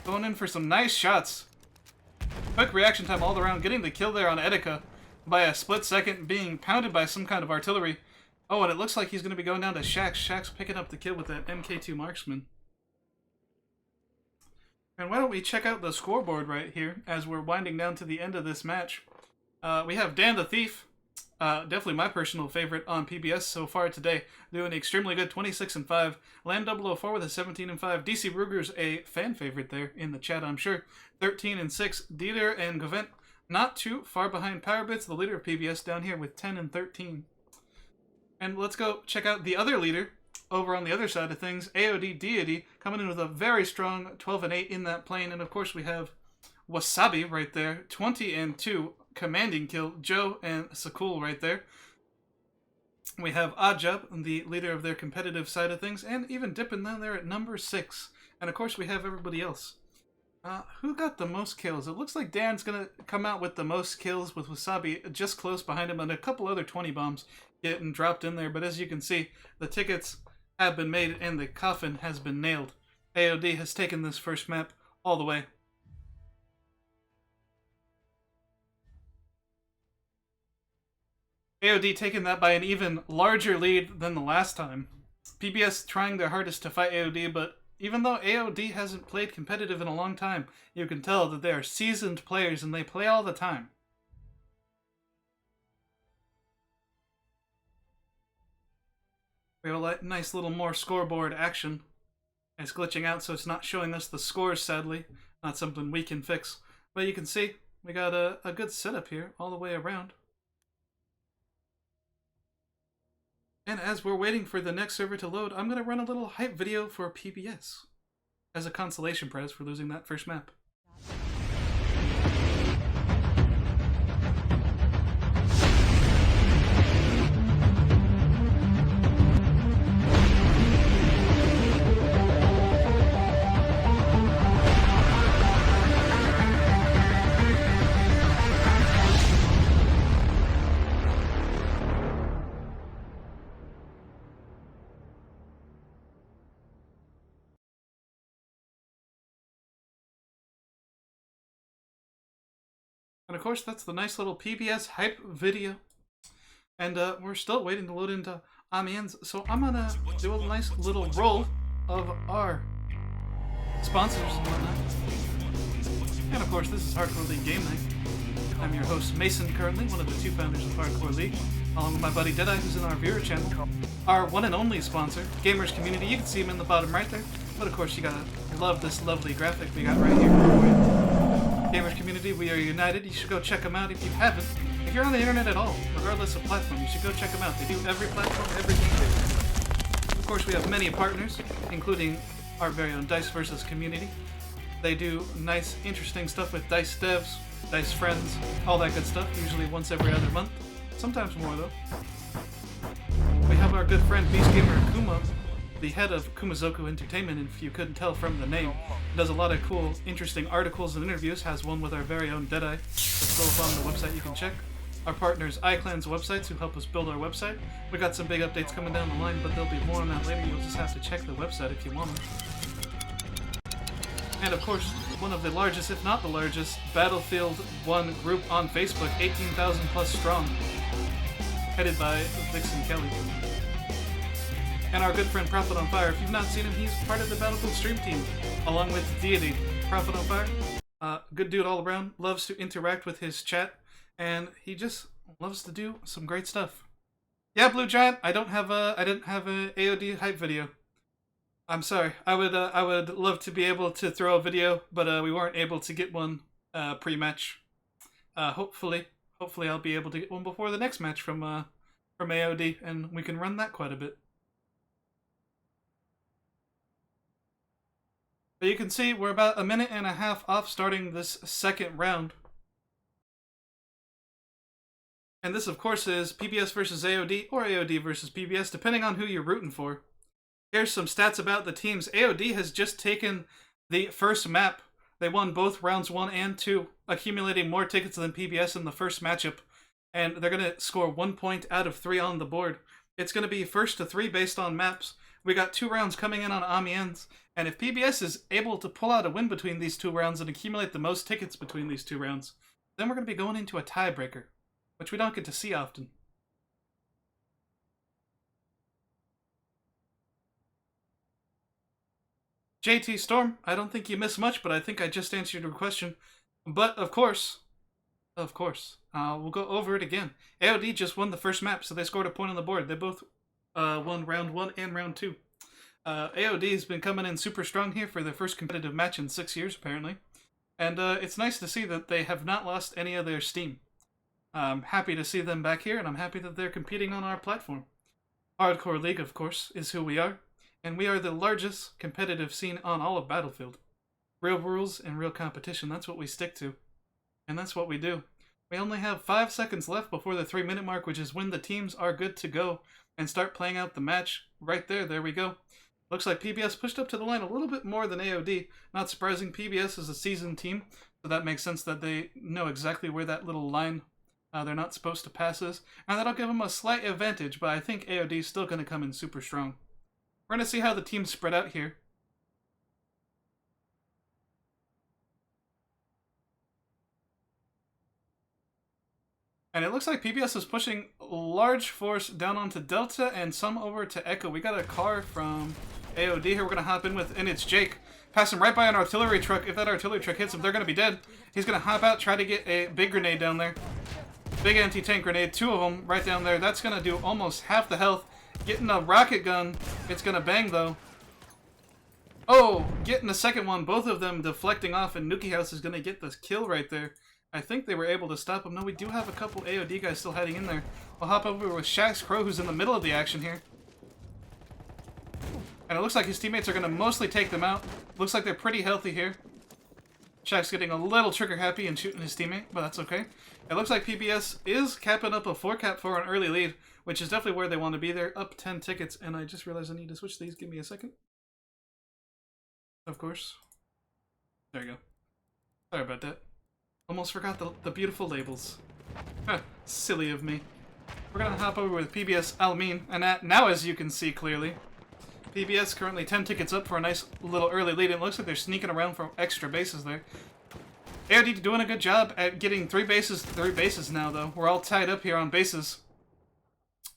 Going in for some nice shots. Quick reaction time all around, getting the kill there on Etika by a split second, being pounded by some kind of artillery. Oh, and it looks like he's going to be going down to Shax. Shax picking up the kill with that MK2 marksman. And why don't we check out the scoreboard right here as we're winding down to the end of this match. We have Dan the Thief. Definitely my personal favorite on PBS so far today. Doing extremely good, 26-5. Lamb 004 with a 17-5. DC Ruger's a fan favorite there in the chat, I'm sure. 13-6. Dieter and Govent not too far behind Powerbits, the leader of PBS, down here with 10-13. And let's go check out the other leader over on the other side of things. AOD Deity coming in with a very strong 12-8 in that plane. And of course we have Wasabi right there, 20-2. Commanding kill. Joe and Sakul right there. We have Oddjob, the leader of their competitive side of things, and even dipping down there at number 6. And of course we have everybody else. Who got the most kills? It looks like Dan's gonna come out with the most kills with Wasabi just close behind him, and a couple other 20 bombs getting dropped in there. But as you can see, the tickets have been made and the coffin has been nailed. AOD has taken this first map all the way. AOD taking that by an even larger lead than the last time. PBS trying their hardest to fight AOD, but even though AOD hasn't played competitive in a long time, you can tell that they are seasoned players and they play all the time. We have a nice little more scoreboard action. It's glitching out, so it's not showing us the scores, sadly. Not something we can fix. But you can see, we got a good setup here all the way around. And as we're waiting for the next server to load, I'm going to run a little hype video for PBS as a consolation prize for losing that first map. And of course, that's the nice little PBS hype video. And we're still waiting to load into Amiens, so I'm gonna do a nice little roll of our sponsors and whatnot. And of course, this is Hardcore League Game Night. I'm your host, Mason, currently one of the 2 founders of Hardcore League, along with my buddy Deadeye, who's in our viewer channel. Our one and only sponsor, Gamers Community. You can see him in the bottom right there. But of course, you gotta love this lovely graphic we got right here. Gamers Community, we are united. You should go check them out if you haven't. If you're on the internet at all, regardless of platform, you should go check them out. They do every platform, every game. Of course, we have many partners, including our very own Dice Vs Community. They do nice, interesting stuff with Dice devs, Dice friends, all that good stuff, usually once every other month. Sometimes more, though. We have our good friend Beast Gamer Kuma, the head of Kumazoku Entertainment, if you couldn't tell from the name. He does a lot of cool, interesting articles and interviews, has one with our very own Deadeye. That's still up on the website you can check. Our partners, iClan's websites, who help us build our website. We got some big updates coming down the line, but there'll be more on that later. You'll just have to check the website if you want them. And of course, one of the largest, if not the largest, Battlefield 1 group on Facebook, 18,000 plus strong, headed by Vixen Kelly. And our good friend Prophet on Fire. If you've not seen him, he's part of the Battlefield stream team, along with Deity. Prophet on Fire, good dude all around, loves to interact with his chat, and he just loves to do some great stuff. Yeah, Blue Giant, I didn't have a AOD hype video. I'm sorry. I would love to be able to throw a video, but we weren't able to get one pre-match. Hopefully I'll be able to get one before the next match from AOD, and we can run that quite a bit. But you can see we're about a minute and a half off starting this second round. And this, of course, is PBS versus AOD, or AOD versus PBS, depending on who you're rooting for. Here's some stats about the teams. AOD has just taken the first map. They won both rounds 1 and 2, accumulating more tickets than PBS in the first matchup. And they're going to score 1 point out of 3 on the board. It's going to be first to 3 based on maps. We got 2 rounds coming in on Amiens. And if PBS is able to pull out a win between these 2 rounds and accumulate the most tickets between these 2 rounds, then we're going to be going into a tiebreaker, which we don't get to see often. JT Storm, I don't think you missed much, but I think I just answered your question. But of course, we'll go over it again. AOD just won the first map, so they scored a point on the board. They both won round 1 and round 2. AOD has been coming in super strong here for their first competitive match in 6 years, apparently. And it's nice to see that they have not lost any of their steam. I'm happy to see them back here, and I'm happy that they're competing on our platform. Hardcore League, of course, is who we are, and we are the largest competitive scene on all of Battlefield. Real rules and real competition, that's what we stick to. And that's what we do. We only have 5 seconds left before the 3-minute mark, which is when the teams are good to go and start playing out the match. Right there we go. Looks like PBS pushed up to the line a little bit more than AOD. Not surprising, PBS is a seasoned team, so that makes sense that they know exactly where that little line they're not supposed to pass is. And that'll give them a slight advantage, but I think AOD is still going to come in super strong. We're going to see how the teams spread out here. And it looks like PBS is pushing large force down onto Delta and some over to Echo. We got a car from AOD here we're going to hop in with, and it's Jake. Pass him right by an artillery truck. If that artillery truck hits him, they're going to be dead. He's going to hop out, try to get a big grenade down there. Big anti-tank grenade, 2 of them right down there. That's going to do almost half the health. Getting a rocket gun. It's going to bang, though. Oh, getting the second one. Both of them deflecting off, and Nuki House is going to get the kill right there. I think they were able to stop him. No, we do have a couple AOD guys still hiding in there. We'll hop over with Shaq's Crow, who's in the middle of the action here. And it looks like his teammates are going to mostly take them out. Looks like they're pretty healthy here. Shaq's getting a little trigger happy and shooting his teammate, but that's okay. It looks like PBS is capping up a 4-cap for an early lead, which is definitely where they want to be. They're up 10 tickets, and I just realized I need to switch these. Give me a second. Of course. There you go. Sorry about that. Almost forgot the beautiful labels. Huh, silly of me. We're going to hop over with PBS Almin, and now as you can see clearly, PBS currently 10 tickets up for a nice little early lead. It looks like they're sneaking around for extra bases there. AOD doing a good job at getting 3 bases now, though. We're all tied up here on bases.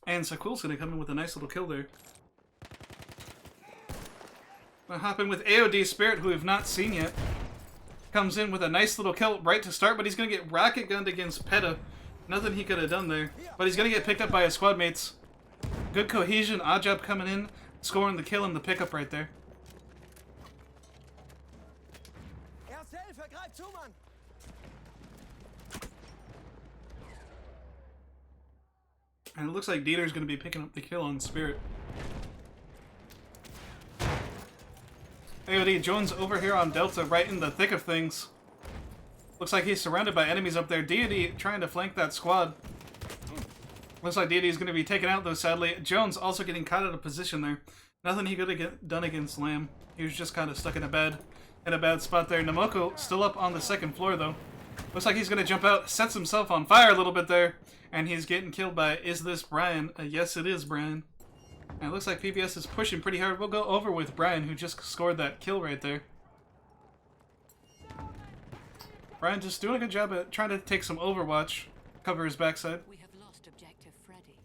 And Sakul's going to come in with a nice little kill there. We'll hop in with AOD Spirit, who we've not seen yet. Comes in with a nice little kill right to start, but he's going to get rocket gunned against Peta. Nothing he could have done there. But he's going to get picked up by his squad mates. Good cohesion. Odd Job coming in, scoring the kill and the pickup right there. And it looks like Dieter's going to be picking up the kill on Spirit. AOD Jones over here on Delta, right in the thick of things. Looks like he's surrounded by enemies up there. Deity trying to flank that squad. Looks like Deity is going to be taken out, though, sadly. Jones also getting caught out of position there. Nothing he could have done against Lamb. He was just kind of stuck in a bad spot there. Namoko still up on the 2nd floor, though. Looks like he's going to jump out, sets himself on fire a little bit there, and he's getting killed by, is this Brian? Yes, it is Brian. And it looks like PBS is pushing pretty hard. We'll go over with Brian, who just scored that kill right there. Brian just doing a good job at trying to take some overwatch, cover his backside. We have lost objective Freddy.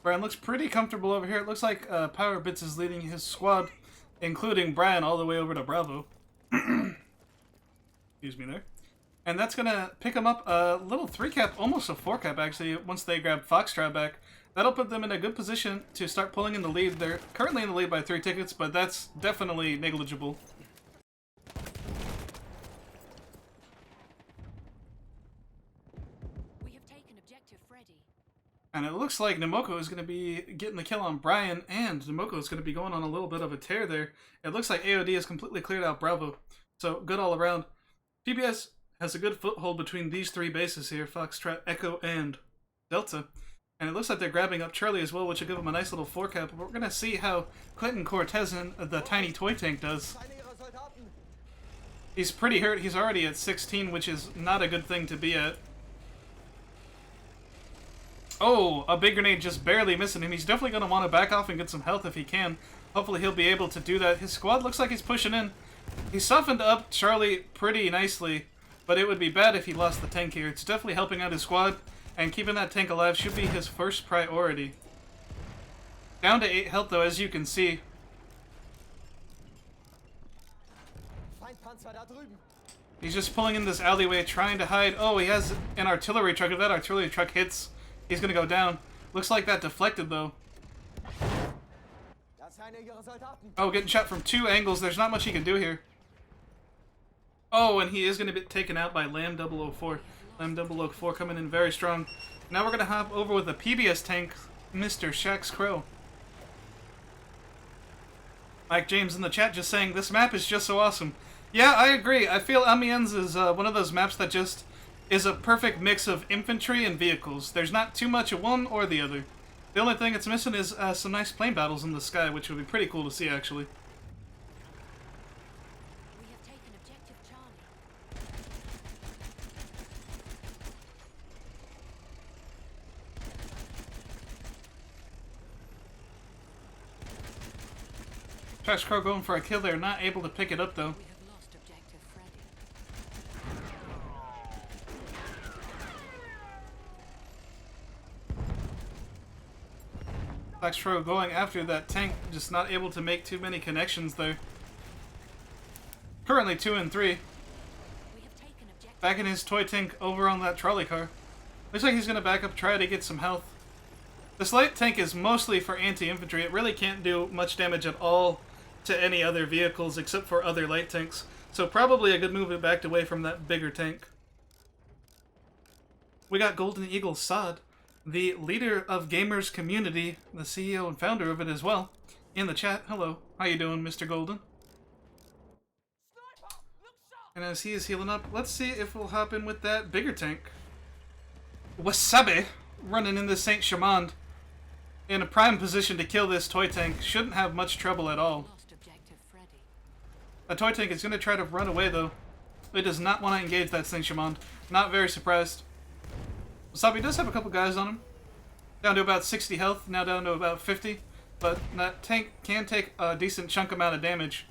Brian looks pretty comfortable over here. It looks like Power Bits is leading his squad, including Brian, all the way over to Bravo. Excuse me there. And that's going to pick him up a little 3-cap, almost a 4-cap actually, once they grab Foxtrot back. That'll put them in a good position to start pulling in the lead. They're currently in the lead by 3 tickets, but that's definitely negligible. We have taken objective Freddy. And it looks like Namoko is going to be getting the kill on Brian, and Namoko is going to be going on a little bit of a tear there. It looks like AOD has completely cleared out Bravo. So, good all around. PBS has a good foothold between these 3 bases here, Foxtrot, Echo, and Delta. And it looks like they're grabbing up Charlie as well, which will give him a nice little 4-cap. But we're going to see how Clinton Cortez and the tiny toy tank does. He's pretty hurt. He's already at 16, which is not a good thing to be at. Oh, a big grenade just barely missing him. He's definitely going to want to back off and get some health if he can. Hopefully he'll be able to do that. His squad looks like he's pushing in. He softened up Charlie pretty nicely, but it would be bad if he lost the tank here. It's definitely helping out his squad, and keeping that tank alive should be his first priority. Down to 8 health, though, as you can see. He's just pulling in this alleyway, trying to hide. Oh, he has an artillery truck. If that artillery truck hits, he's going to go down. Looks like that deflected, though. Oh, getting shot from 2 angles. There's not much he can do here. Oh, and he is going to be taken out by Lamb 004. Lamb 004 coming in very strong. Now we're going to hop over with a PBS tank, Mr. Shaq's Crow. Mike James in the chat just saying, this map is just so awesome. Yeah, I agree. I feel Amiens is one of those maps that just is a perfect mix of infantry and vehicles. There's not too much of one or the other. The only thing it's missing is some nice plane battles in the sky, which would be pretty cool to see, actually. We have taken objective Charlie. Shaq's Crow going for a kill there, not able to pick it up, though. We have lost objective Freddy. Foxtrot going after that tank, just not able to make too many connections there. Currently 2 and 3. Back in his toy tank over on that trolley car. Looks like he's going to back up, try to get some health. This light tank is mostly for anti-infantry. It really can't do much damage at all to any other vehicles except for other light tanks. So probably a good move to back away from that bigger tank. We got Golden Eagle Sod, the leader of Gamers Community, the CEO and founder of it as well, in the chat. Hello, how you doing, Mr. Golden? And as he is healing up, let's see if we'll hop in with that bigger tank. Wasabi running in the Saint Chamond in a prime position to kill this toy tank. Shouldn't have much trouble at all. The toy tank is going to try to run away though. It does not want to engage that Saint Chamond. Not very surprised. Wasabi does have a couple guys on him. Down to about 60 health, now down to about 50. But that tank can take a decent chunk amount of damage.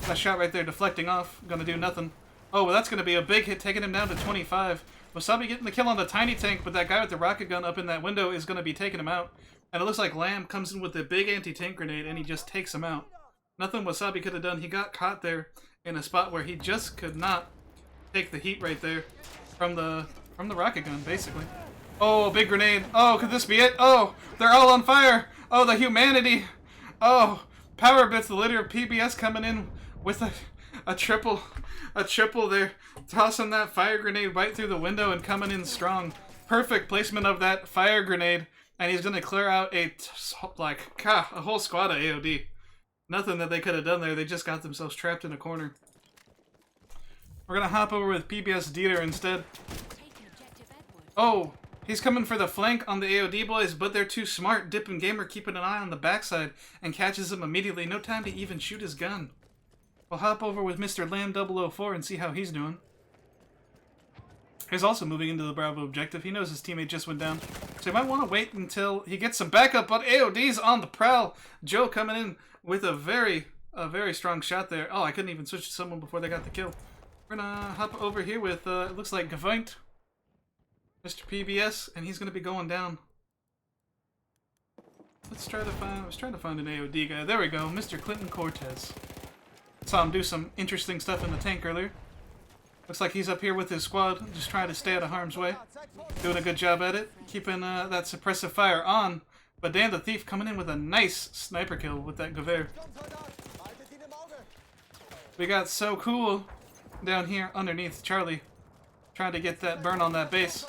That shot right there deflecting off, gonna do nothing. Oh, well that's gonna be a big hit, taking him down to 25. Wasabi getting the kill on the tiny tank, but that guy with the rocket gun up in that window is gonna be taking him out. And it looks like Lamb comes in with a big anti-tank grenade and he just takes him out. Nothing Wasabi could have done. He got caught there in a spot where he just could not take the heat right there from the rocket gun, basically. Oh, big grenade. Oh, could this be it? Oh, they're all on fire. Oh, the humanity. Oh, Power Bits, the leader of PBS, coming in with a triple there. Tossing that fire grenade right through the window and coming in strong. Perfect placement of that fire grenade. And he's going to clear out a whole squad of AOD. Nothing that they could have done there. They just got themselves trapped in a corner. We're going to hop over with PBS Dieter instead. Oh, he's coming for the flank on the AOD boys, but they're too smart. Dip and Gamer keeping an eye on the backside and catches him immediately. No time to even shoot his gun. We'll hop over with Mr. Lamb 004 and see how he's doing. He's also moving into the Bravo objective. He knows his teammate just went down. So he might want to wait until he gets some backup, but AOD's on the prowl. Joe coming in with a very strong shot there. Oh, I couldn't even switch to someone before they got the kill. We're gonna hop over here with, it looks like Gavint, Mr. PBS, and he's gonna be going down. Let's try to find, I was trying to find an AOD guy. There we go, Mr. Clinton Cortez. Saw him do some interesting stuff in the tank earlier. Looks like he's up here with his squad, just trying to stay out of harm's way. Doing a good job at it, keeping that suppressive fire on. But Dan the Thief coming in with a nice sniper kill with that Gewehr. We got So Cool down here underneath Charlie, trying to get that burn on that base.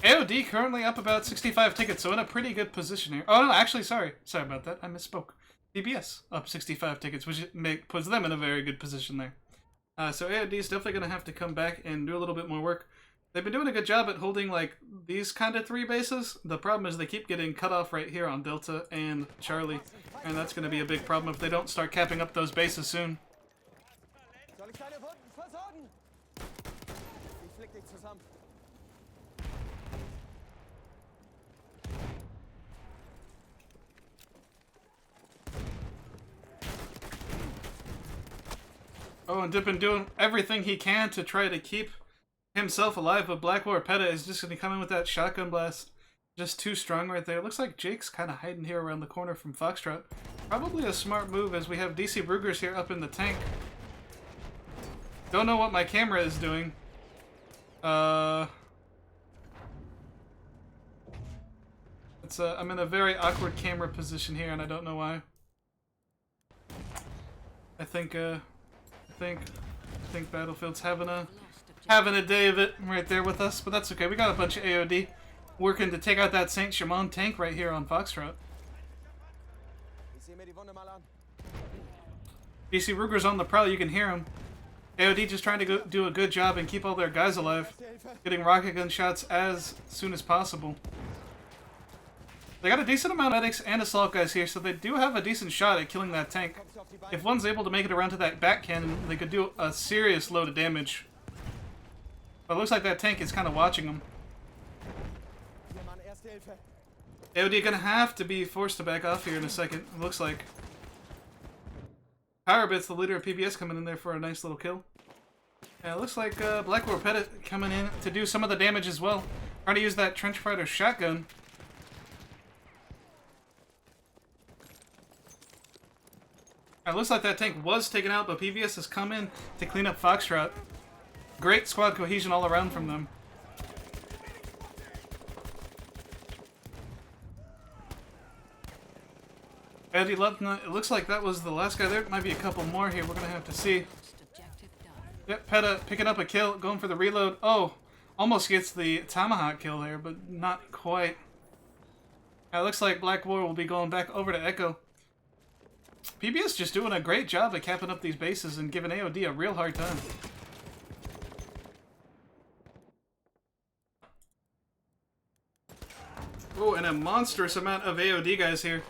AOD currently up about 65 tickets, so in a pretty good position here. Oh no, actually, sorry about that, I misspoke. PBS up 65 tickets, which puts them in a very good position there. So AOD is definitely going to have to come back and do a little bit more work. They've been doing a good job at holding like these kind of 3 bases. The problem is they keep getting cut off right here on Delta and Charlie, and that's going to be a big problem if they don't start capping up those bases soon. Oh, and Dippin doing everything he can to try to keep himself alive, but Black War Peta is just going to come in with that shotgun blast. Just too strong right there. Looks like Jake's kind of hiding here around the corner from Foxtrot. Probably a smart move as we have DC Brugers here up in the tank. Don't know what my camera is doing. I'm in a very awkward camera position here, and I don't know why. I think Battlefield's having a day of it right there with us, but that's okay. We got a bunch of AOD working to take out that Saint Chamond tank right here on Foxtrot. DC Ruger's on the prowl, you can hear him. AOD just trying to do a good job and keep all their guys alive, getting rocket gun shots as soon as possible. They got a decent amount of medics and assault guys here, so they do have a decent shot at killing that tank. If one's able to make it around to that back cannon, they could do a serious load of damage. But it looks like that tank is kind of watching them. AOD gonna have to be forced to back off here in a second, it looks like. Powerbits, the leader of PBS, coming in there for a nice little kill. And it looks like Black War Peta coming in to do some of the damage as well. Trying to use that Trench Fighter shotgun. It looks like that tank was taken out, but PBS has come in to clean up Foxtrot. Great squad cohesion all around from them. Eddie Lupton, it looks like that was the last guy. There might be a couple more here. We're going to have to see. Yep, Peta picking up a kill, going for the reload. Oh, almost gets the Tomahawk kill there, but not quite. It looks like Black War will be going back over to Echo. PBS just doing a great job at capping up these bases and giving AOD a real hard time. Oh, and a monstrous amount of AOD guys here.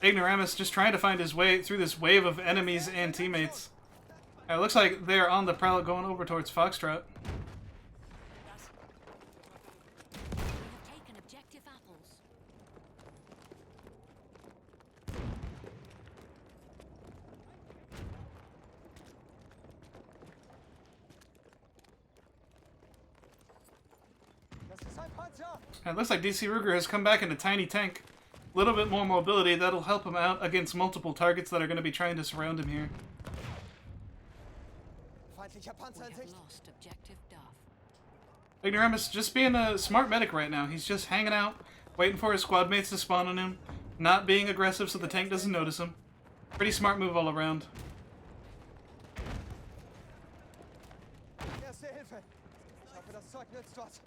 Ignoramus just trying to find his way through this wave of enemies and teammates. It looks like they're on the prowl going over towards Foxtrot. We have taken objective apples. It looks like DC Ruger has come back in a tiny tank. A little bit more mobility, that'll help him out against multiple targets that are going to be trying to surround him here. We have lost objective Duff. Ignoramus just being a smart medic right now. He's just hanging out, waiting for his squad mates to spawn on him, not being aggressive so the tank doesn't notice him. Pretty smart move all around. Erste Hilfe. Ich hoffe, das Zeug nützt was.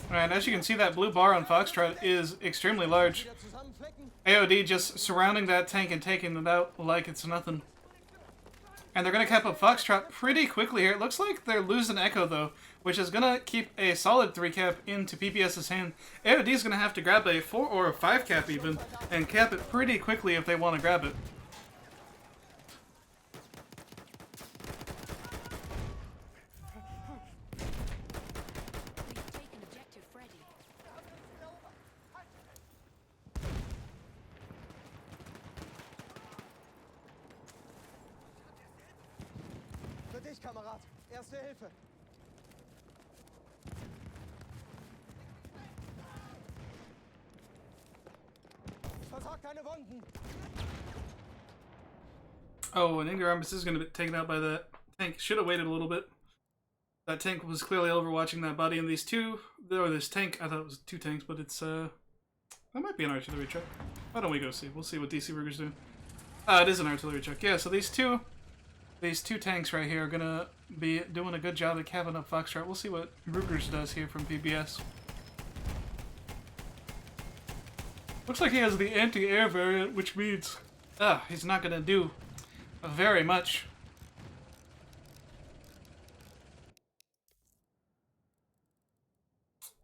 And as you can see, that blue bar on Foxtrot is extremely large. AOD just surrounding that tank and taking it out like it's nothing. And they're going to cap up Foxtrot pretty quickly here. It looks like they're losing Echo, though, which is going to keep a solid 3-cap into PBS's hand. AOD is going to have to grab a 4 or a 5-cap even, and cap it pretty quickly if they want to grab it. We have taken objective Freddy. Für dich, Kamerad. Erste Hilfe. Ich versorge deine Wunden. Oh, and Ignoramus is going to be taken out by that tank. Should have waited a little bit. That tank was clearly overwatching that body, and these two, or this tank, I thought it was 2 tanks, but it's, that might be an artillery truck. Why don't we go see? We'll see what DC Ruger's doing. It is an artillery truck. Yeah, so these two tanks right here are gonna be doing a good job at capping up Foxtrot. We'll see what Ruger's does here from PBS. Looks like he has the anti-air variant, which means, he's not gonna do very much.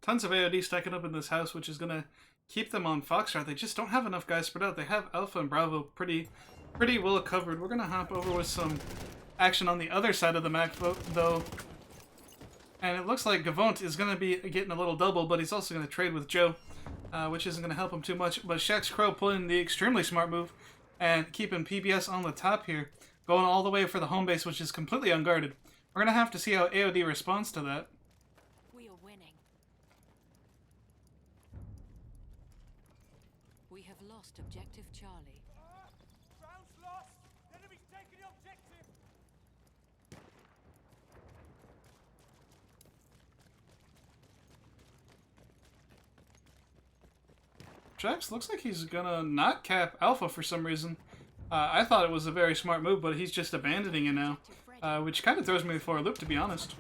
Tons of AOD stacking up in this house, which is going to keep them on Foxtrot. They just don't have enough guys spread out. They have Alpha and Bravo pretty well covered. We're going to hop over with some action on the other side of the map, though. And it looks like Gavont is going to be getting a little double, but he's also going to trade with Joe, which isn't going to help him too much. But Shaxx Crow pulling the extremely smart move and keeping PBS on the top here, going all the way for the home base, which is completely unguarded. We're going to have to see how AOD responds to that. We are winning. We have lost objective Charlie. Ground's lost. Enemy's taking the objective. Shaxx looks like he's gonna not cap Alpha for some reason. I thought it was a very smart move, but he's just abandoning it now, which kind of throws me for a loop, to be honest.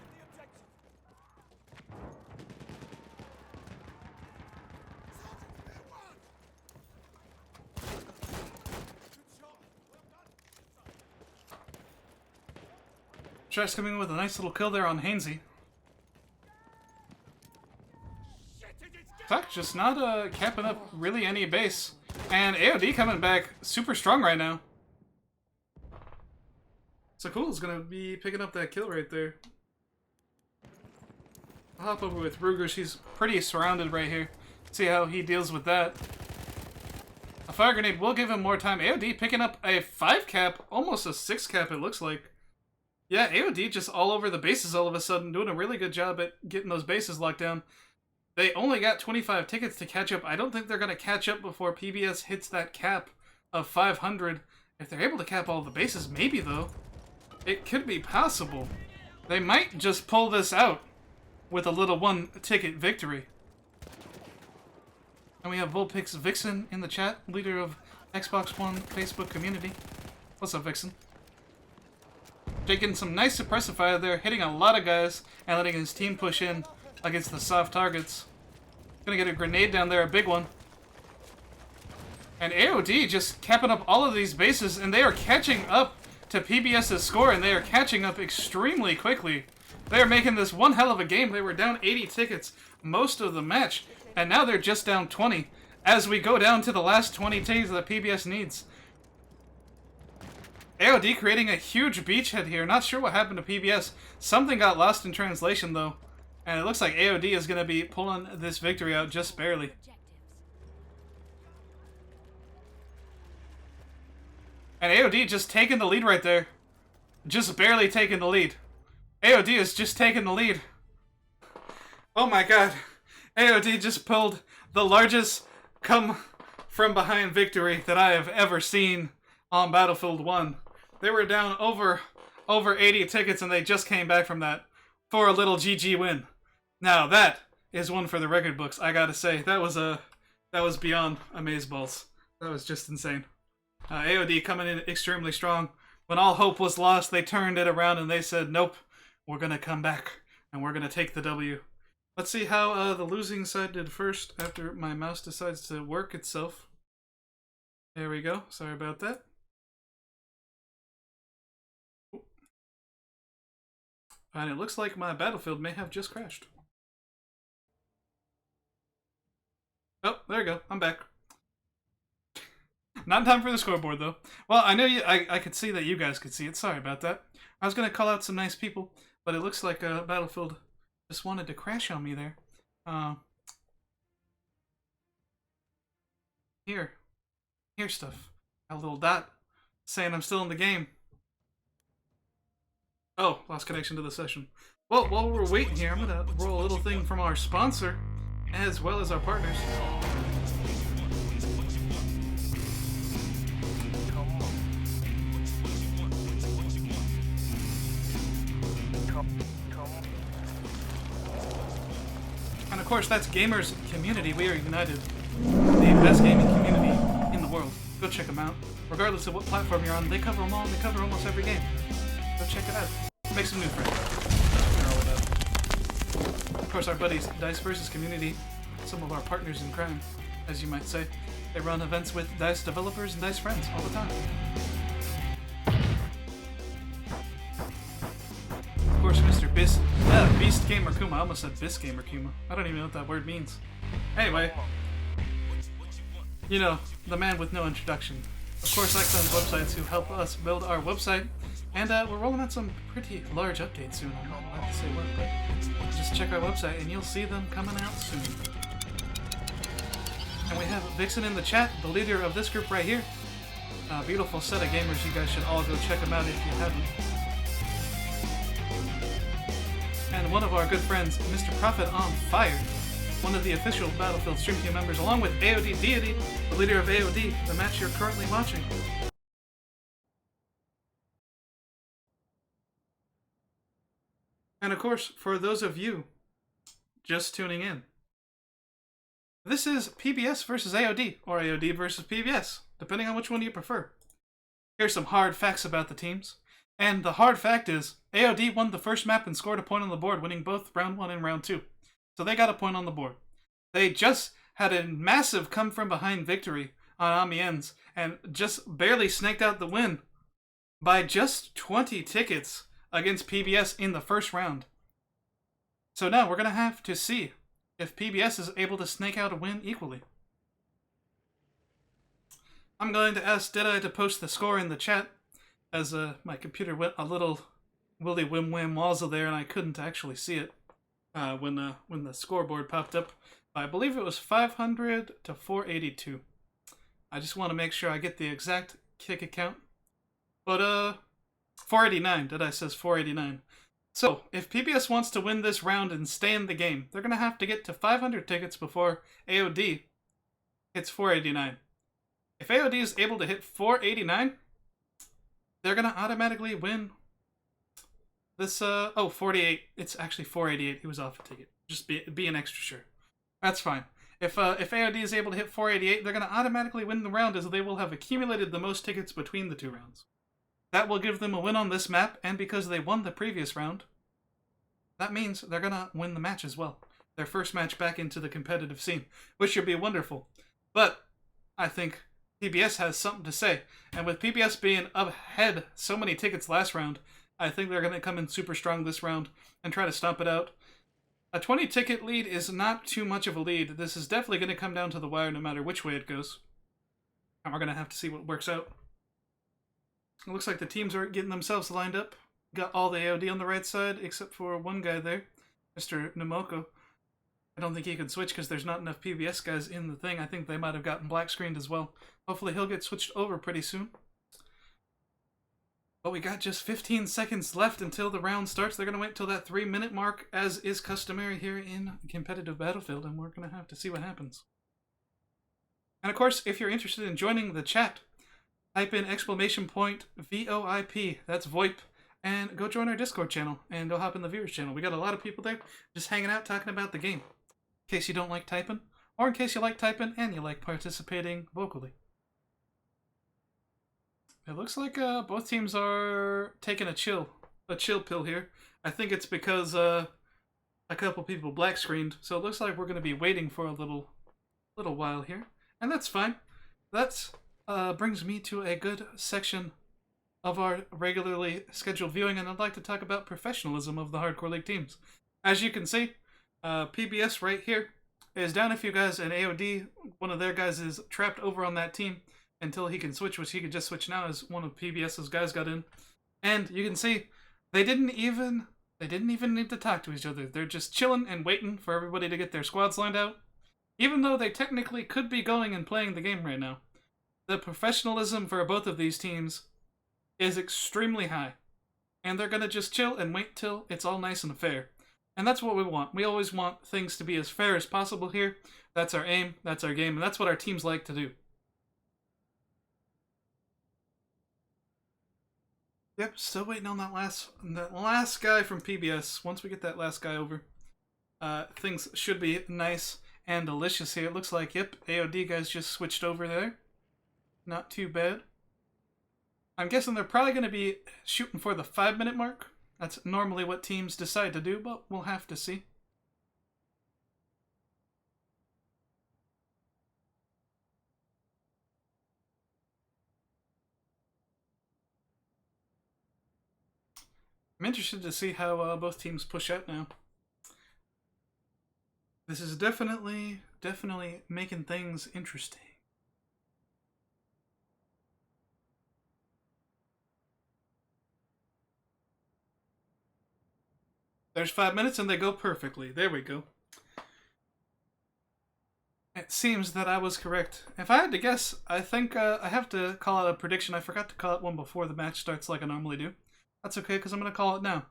Shaxx coming in with a nice little kill there on Hainsey. Tuck just not capping up really any base. And AOD coming back super strong right now. So Cool is going to be picking up that kill right there. I'll hop over with Ruger. She's pretty surrounded right here. See how he deals with that. A fire grenade will give him more time. AOD picking up a 5-cap, almost a 6-cap it looks like. Yeah, AOD just all over the bases all of a sudden, doing a really good job at getting those bases locked down. They only got 25 tickets to catch up. I don't think they're going to catch up before PBS hits that cap of 500. If they're able to cap all the bases, maybe, though. It could be possible. They might just pull this out with a little one-ticket victory. And we have Vulpix Vixen in the chat, leader of Xbox One Facebook community. What's up, Vixen? Taking some nice suppressive fire there, hitting a lot of guys, and letting his team push in against the soft targets. Gonna get a grenade down there, a big one. And AOD just capping up all of these bases, and they are catching up to PBS's score, and they are catching up extremely quickly. They are making this one hell of a game. They were down 80 tickets most of the match, and now they're just down 20 as we go down to the last 20 tickets that PBS needs. AOD creating a huge beachhead here. Not sure what happened to PBS. Something got lost in translation, though. And it looks like AOD is going to be pulling this victory out just barely. And AOD just taking the lead right there. Just barely taking the lead. AOD is just taking the lead. Oh my god. AOD just pulled the largest come from behind victory that I have ever seen on Battlefield 1. They were down over 80 tickets, and they just came back from that for a little GG win. Now that is one for the record books. I gotta say that was beyond amazeballs. That was just insane. AOD coming in extremely strong. When all hope was lost, they turned it around and they said, "Nope, we're gonna come back and we're gonna take the W." Let's see how the losing side did first after my mouse decides to work itself. There we go. Sorry about that. And it looks like my Battlefield may have just crashed. Oh, there we go. I'm back. Not in time for the scoreboard, though. Well, I know I could see that you guys could see it. Sorry about that. I was going to call out some nice people, but it looks like Battlefield just wanted to crash on me there. Here stuff. A little dot saying I'm still in the game. Oh, lost connection to the session. Well, while we're waiting here, I'm going to roll a little thing from our sponsor, as well as our partners. And of course, that's Gamers Community. We are united. The best gaming community in the world. Go check them out. Regardless of what platform you're on, they cover them all, and they cover almost every game. Go check it out. Make some new friends. Of course, our buddies, Dice Vs Community, some of our partners in crime, as you might say. They run events with Dice developers and Dice friends all the time. Of course, Mr. Beast Gamer Kuma. I almost said Bis Gamer Kuma. I don't even know what that word means. Anyway, you know, the man with no introduction. Of course, Icons Websites, who help us build our website. And we're rolling out some pretty large updates soon. I'm not allowed to say what, but just check our website and you'll see them coming out soon. And we have Vixen in the chat, the leader of this group right here. A beautiful set of gamers. You guys should all go check them out if you haven't. And one of our good friends, Mr. Prophet on Fire, one of the official Battlefield Stream Team members, along with AOD Deity, the leader of AOD, the match you're currently watching. And of course, for those of you just tuning in, this is PBS versus AOD, or AOD versus PBS, depending on which one you prefer. Here's some hard facts about the teams. And the hard fact is, AOD won the first map and scored a point on the board, winning both round 1 and round 2. So they got a point on the board. They just had a massive come-from-behind victory on Amiens, and just barely snaked out the win by just 20 tickets against PBS in the first round. So now we're going to have to see if PBS is able to snake out a win equally. I'm going to ask Deadeye to post the score in the chat, as my computer went a little willy wim wham wazzle there and I couldn't actually see it when the scoreboard popped up. I believe it was 500 to 482. I just want to make sure I get the exact kick account. But 489. Deadeye says 489. So, if PBS wants to win this round and stay in the game, they're going to have to get to 500 tickets before AOD hits 489. If AOD is able to hit 489, they're going to automatically win this, 48. It's actually 488. He was off a ticket. Just be an extra sure. That's fine. If AOD is able to hit 488, they're going to automatically win the round as they will have accumulated the most tickets between the two rounds. That will give them a win on this map, and because they won the previous round, that means they're going to win the match as well. Their first match back into the competitive scene, which should be wonderful. But I think PBS has something to say, and with PBS being ahead so many tickets last round, I think they're going to come in super strong this round and try to stomp it out. A 20-ticket lead is not too much of a lead. This is definitely going to come down to the wire no matter which way it goes. And we're going to have to see what works out. It looks like the teams are getting themselves lined up. Got all the AOD on the right side, except for one guy there, Mr. Namoko. I don't think he can switch because there's not enough PBS guys in the thing. I think they might have gotten black screened as well. Hopefully he'll get switched over pretty soon. But we got just 15 seconds left until the round starts. They're going to wait till that 3-minute mark, as is customary here in competitive Battlefield, and we're going to have to see what happens. And of course, if you're interested in joining the chat, type in !VOIP, that's VoIP, and go join our Discord channel, and go hop in the viewers channel. We got a lot of people there just hanging out talking about the game. In case you don't like typing, or in case you like typing and you like participating vocally. It looks like both teams are taking a chill pill here. I think it's because a couple people black screened, so it looks like we're going to be waiting for a little while here, and that's fine. That brings me to a good section of our regularly scheduled viewing, and I'd like to talk about professionalism of the Hardcore League teams. As you can see, PBS right here is down a few guys, and AOD, one of their guys, is trapped over on that team until he can switch, which he could just switch now as one of PBS's guys got in. And you can see they didn't even need to talk to each other. They're just chilling and waiting for everybody to get their squads lined out, even though they technically could be going and playing the game right now. The professionalism for both of these teams is extremely high, and they're gonna just chill and wait till it's all nice and fair. And that's what we want. We always want things to be as fair as possible here. That's our aim, that's our game, and that's what our teams like to do. Yep, still waiting on that last guy from PBS. Once we get that last guy over, things should be nice and delicious here. It looks like, yep, AOD guys just switched over there. Not too bad. I'm guessing they're probably going to be shooting for the 5-minute mark. That's normally what teams decide to do, but we'll have to see. I'm interested to see how both teams push out now. This is definitely making things interesting. There's 5 minutes and they go perfectly. There we go. It seems that I was correct. If I had to guess, I think I have to call out a prediction. I forgot to call it one before the match starts like I normally do. That's okay, because I'm going to call it now.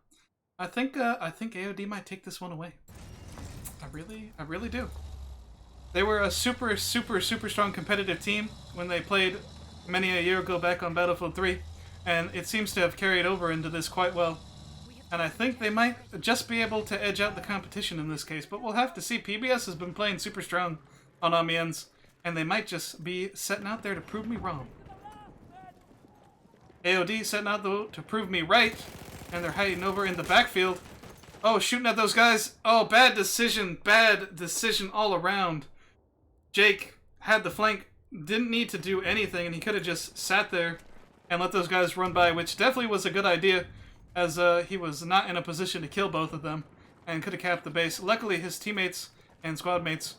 I think AOD might take this one away. I really do. They were a super strong competitive team when they played many a year ago back on Battlefield 3, and it seems to have carried over into this quite well. And I think they might just be able to edge out the competition in this case, but we'll have to see. PBS has been playing super strong on Amiens, and they might just be setting out there to prove me wrong. AOD setting out, though, to prove me right, and they're hiding over in the backfield. Oh, shooting at those guys. Oh, bad decision all around. Jake had the flank, didn't need to do anything, and he could have just sat there and let those guys run by, which definitely was a good idea, as he was not in a position to kill both of them, and could have capped the base. Luckily, his teammates and squad mates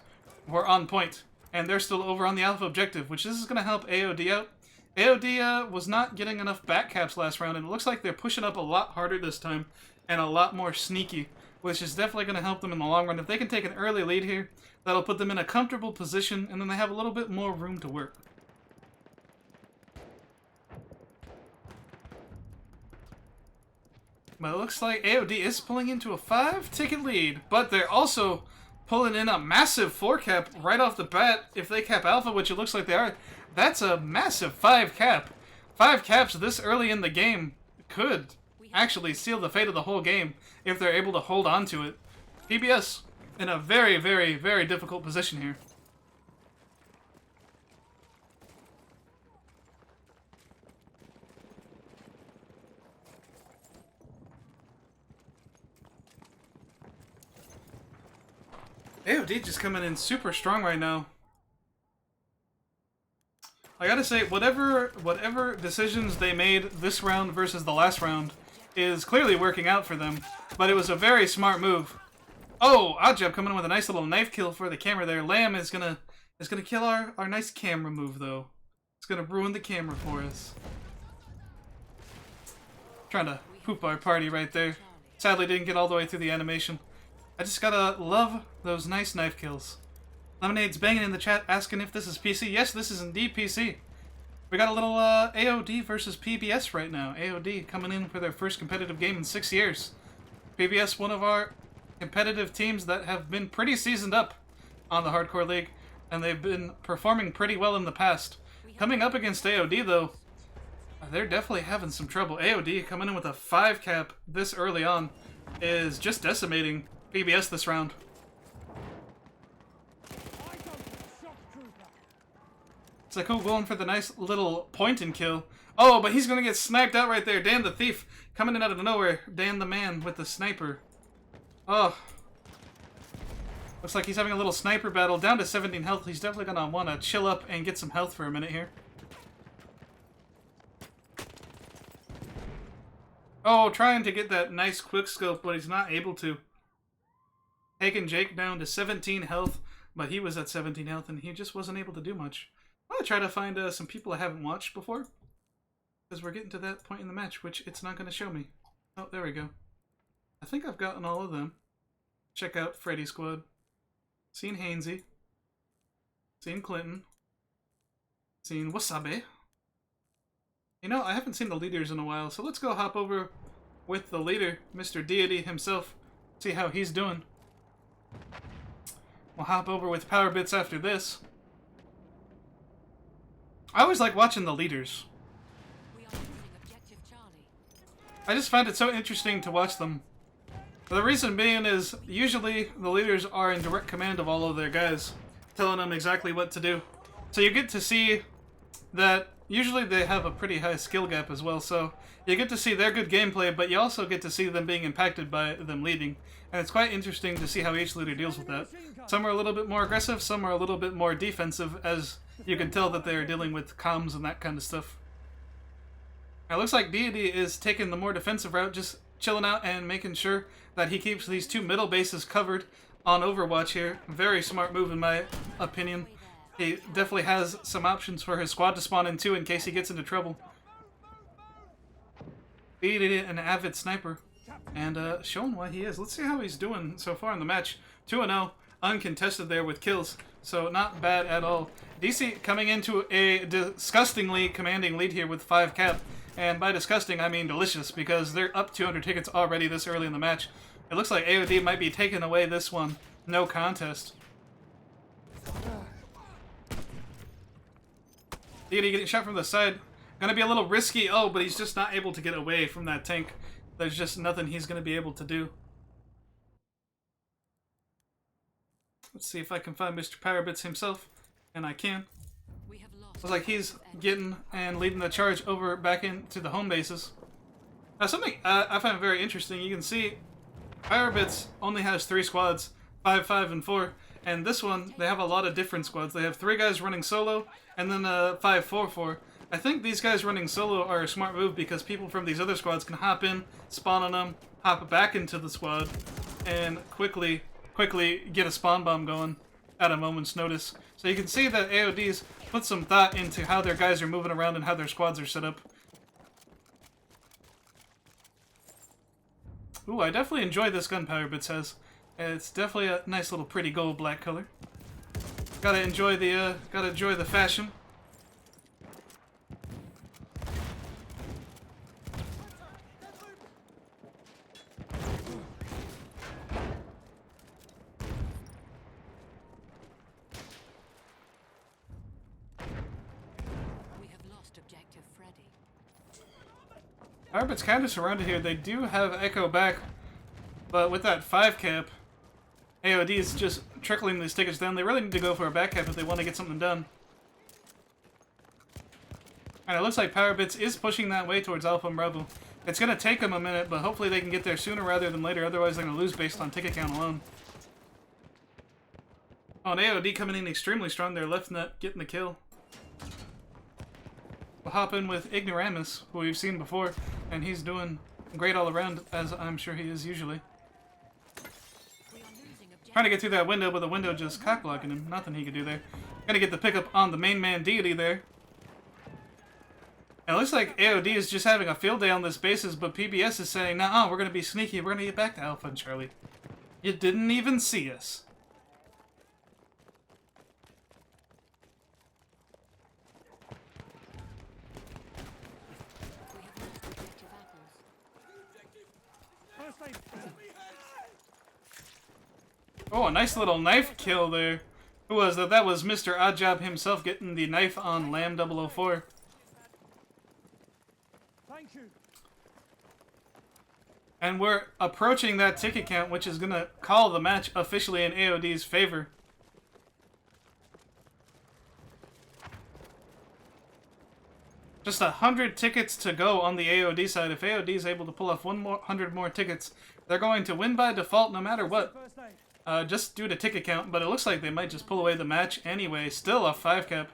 were on point, and they're still over on the Alpha objective, which this is going to help AOD out. AOD was not getting enough back caps last round, and it looks like they're pushing up a lot harder this time, and a lot more sneaky, which is definitely going to help them in the long run. If they can take an early lead here, that'll put them in a comfortable position, and then they have a little bit more room to work. But it looks like AOD is pulling into a 5-ticket lead. But they're also pulling in a massive 4-cap right off the bat. If they cap Alpha, which it looks like they are, that's a massive 5-cap. 5 caps this early in the game could actually seal the fate of the whole game if they're able to hold on to it. PBS in a very, very, very difficult position here. AOD just coming in super strong right now. I gotta say, whatever decisions they made this round versus the last round is clearly working out for them. But it was a very smart move. Oh, Oddjob coming in with a nice little knife kill for the camera there. Lamb is gonna kill our nice camera move though. It's gonna ruin the camera for us. Trying to poop our party right there. Sadly didn't get all the way through the animation. I just gotta love those nice knife kills. Lemonade's banging in the chat asking if this is PC. Yes, this is indeed PC. We got a little AOD versus PBS right now. AOD coming in for their first competitive game in 6 years. PBS, one of our competitive teams that have been pretty seasoned up on the Hardcore League, and they've been performing pretty well in the past. Coming up against AOD, though, they're definitely having some trouble. AOD coming in with a 5-cap this early on is just decimating PBS this round. It's like, going for the nice little point and kill. Oh, but he's gonna get sniped out right there. Dan the Thief coming in out of nowhere. Dan the Man with the sniper. Oh. Looks like he's having a little sniper battle. Down to 17 health. He's definitely gonna want to chill up and get some health for a minute here. Oh, trying to get that nice quick scope, but he's not able to. Taking Jake down to 17 health, but he was at 17 health and he just wasn't able to do much. I'm gonna try to find some people I haven't watched before, because we're getting to that point in the match, which it's not gonna show me. Oh, there we go. I think I've gotten all of them. Check out Freddy Squad. Seen Hainsey. Seen Clinton. Seen Wasabi. You know, I haven't seen the leaders in a while, so let's go hop over with the leader, Mr. Deity himself, see how he's doing. We'll hop over with Power Bits after this. I always like watching the leaders. I just find it so interesting to watch them. The reason being is, usually the leaders are in direct command of all of their guys, telling them exactly what to do. So you get to see that usually they have a pretty high skill gap as well, so you get to see their good gameplay, but you also get to see them being impacted by them leading. And it's quite interesting to see how each leader deals with that. Some are a little bit more aggressive, some are a little bit more defensive, as you can tell that they're dealing with comms and that kind of stuff. It looks like Deity is taking the more defensive route, just chilling out and making sure that he keeps these two middle bases covered on Overwatch here. Very smart move in my opinion. He definitely has some options for his squad to spawn in too in case he gets into trouble. Deity, an avid sniper, and showing why he is. Let's see how he's doing so far in the match. 2-0, uncontested there with kills, so not bad at all. DC coming into a disgustingly commanding lead here with 5 cap. And by disgusting, I mean delicious, because they're up 200 tickets already this early in the match. It looks like AOD might be taking away this one. No contest. Deity getting shot from the side. Gonna be a little risky. Oh, but he's just not able to get away from that tank. There's just nothing he's gonna be able to do. Let's see if I can find Mr. Powerbits himself. And I can. Looks like he's getting and leading the charge over back into the home bases. Now something I find very interesting, you can see Powerbits only has 3 squads, 5, 5, and 4. And this one, they have a lot of different squads. They have 3 guys running solo, and then 5, 4, 4. I think these guys running solo are a smart move because people from these other squads can hop in, spawn on them, hop back into the squad, and quickly get a spawn bomb going at a moment's notice. So you can see that AOD's put some thought into how their guys are moving around and how their squads are set up. Ooh, I definitely enjoy this gun Powerbits has. It's definitely a nice little pretty gold black color. Gotta enjoy the fashion. Arbit's kind of surrounded here. They do have Echo back, but with that 5 cap, AOD is just trickling these tickets down. They really need to go for a back cap if they want to get something done. And it looks like Power Bits is pushing that way towards Alpha and Bravo. It's going to take them a minute, but hopefully they can get there sooner rather than later. Otherwise, they're going to lose based on ticket count alone. Oh, and AOD coming in extremely strong. Their left nut getting the kill. We'll hop in with Ignoramus, who we've seen before, and he's doing great all around, as I'm sure he is usually. Trying to get through that window, but the window just cockblocking him. Nothing he could do there. Gonna get the pickup on the main man Deity there. And it looks like AOD is just having a field day on this basis, but PBS is saying, nah, we're gonna be sneaky. We're gonna get back to Alpha and Charlie. You didn't even see us. Oh, a nice little knife kill there. Who was that? That was Mr. Oddjob himself getting the knife on Lamb 004. Thank you. And we're approaching that ticket count, which is going to call the match officially in AOD's favor. Just 100 tickets to go on the AOD side. If AOD is able to pull off 100 more tickets, they're going to win by default no matter what. Just due to ticket count, but it looks like they might just pull away the match anyway. Still a 5 cap.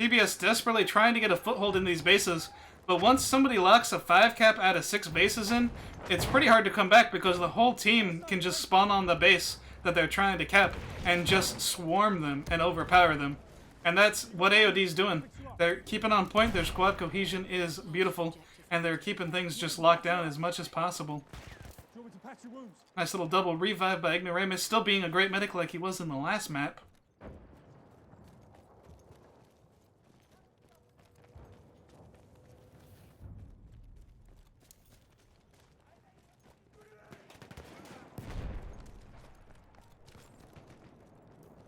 PBS desperately trying to get a foothold in these bases, but once somebody locks a 5 cap out of 6 bases in, it's pretty hard to come back because the whole team can just spawn on the base that they're trying to cap and just swarm them and overpower them. And that's what AOD's doing. They're keeping on point, their squad cohesion is beautiful, and they're keeping things just locked down as much as possible. Nice little double revive by Ignoramus, still being a great medic like he was in the last map.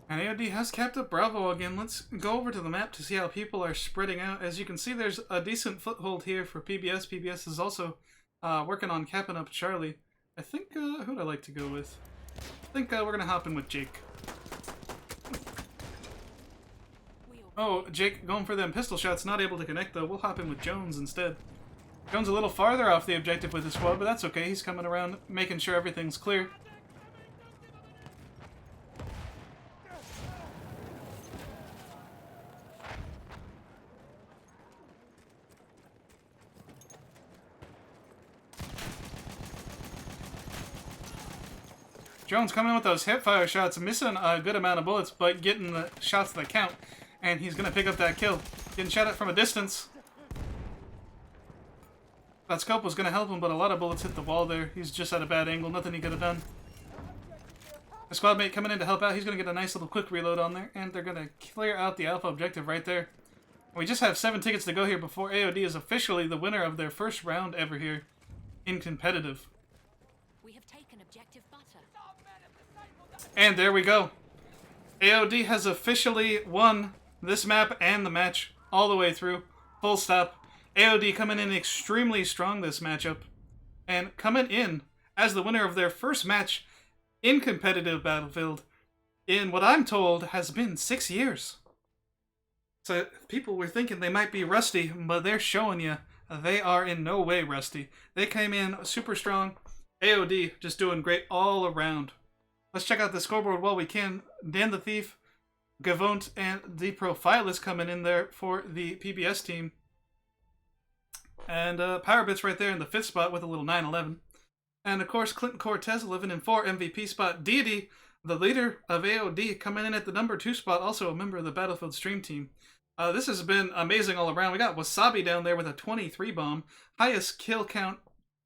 And AOD has capped up Bravo again. Let's go over to the map to see how people are spreading out. As you can see, there's a decent foothold here for PBS. PBS is also working on capping up Charlie. I think, who'd I like to go with? I think we're going to hop in with Jake. Oh, Jake going for them pistol shots, not able to connect though. We'll hop in with Jones instead. Jones a little farther off the objective with his squad, but that's okay. He's coming around, making sure everything's clear. Jones coming in with those hipfire shots, missing a good amount of bullets, but getting the shots that count. And he's going to pick up that kill. Getting shot at from a distance. That scope was going to help him, but a lot of bullets hit the wall there. He's just at a bad angle, nothing he could have done. The squad mate coming in to help out. He's going to get a nice little quick reload on there, and they're going to clear out the Alpha objective right there. We just have 7 tickets to go here before AOD is officially the winner of their first round ever here in competitive. We have taken objective butter. And there we go. AOD has officially won this map and the match all the way through. Full stop. AOD coming in extremely strong this matchup. And coming in as the winner of their first match in competitive Battlefield in what I'm told has been 6 years. So people were thinking they might be rusty, but they're showing you they are in no way rusty. They came in super strong. AOD just doing great all around. Let's check out the scoreboard while we can. Dan the Thief, Gavont, and the Profilist coming in there for the PBS team. And Powerbits right there in the 5th spot with a little 9-11. And of course, Clinton Cortez 11-4 MVP spot. Deity, the leader of AOD, coming in at the number 2 spot, also a member of the Battlefield stream team. This has been amazing all around. We got Wasabi down there with a 23 bomb. Highest kill count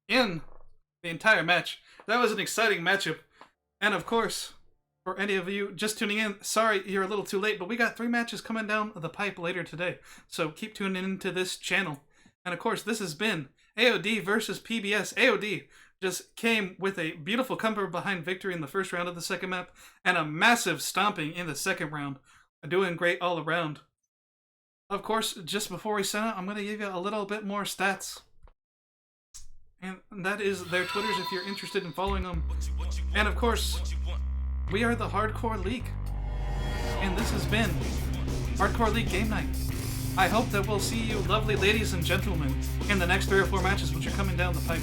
in the entire match. That was an exciting matchup. And of course, for any of you just tuning in, sorry you're a little too late, but we got 3 matches coming down the pipe later today. So keep tuning into this channel. And of course, this has been AOD versus PBS. AOD just came with a beautiful comeback behind victory in the first round of the second map, and a massive stomping in the second round. Doing great all around. Of course, just before we sign out, I'm going to give you a little bit more stats. And that is their Twitters if you're interested in following them. And of course, we are the Hardcore League. And this has been Hardcore League Game Night. I hope that we'll see you lovely ladies and gentlemen in the next 3 or 4 matches which are coming down the pipe.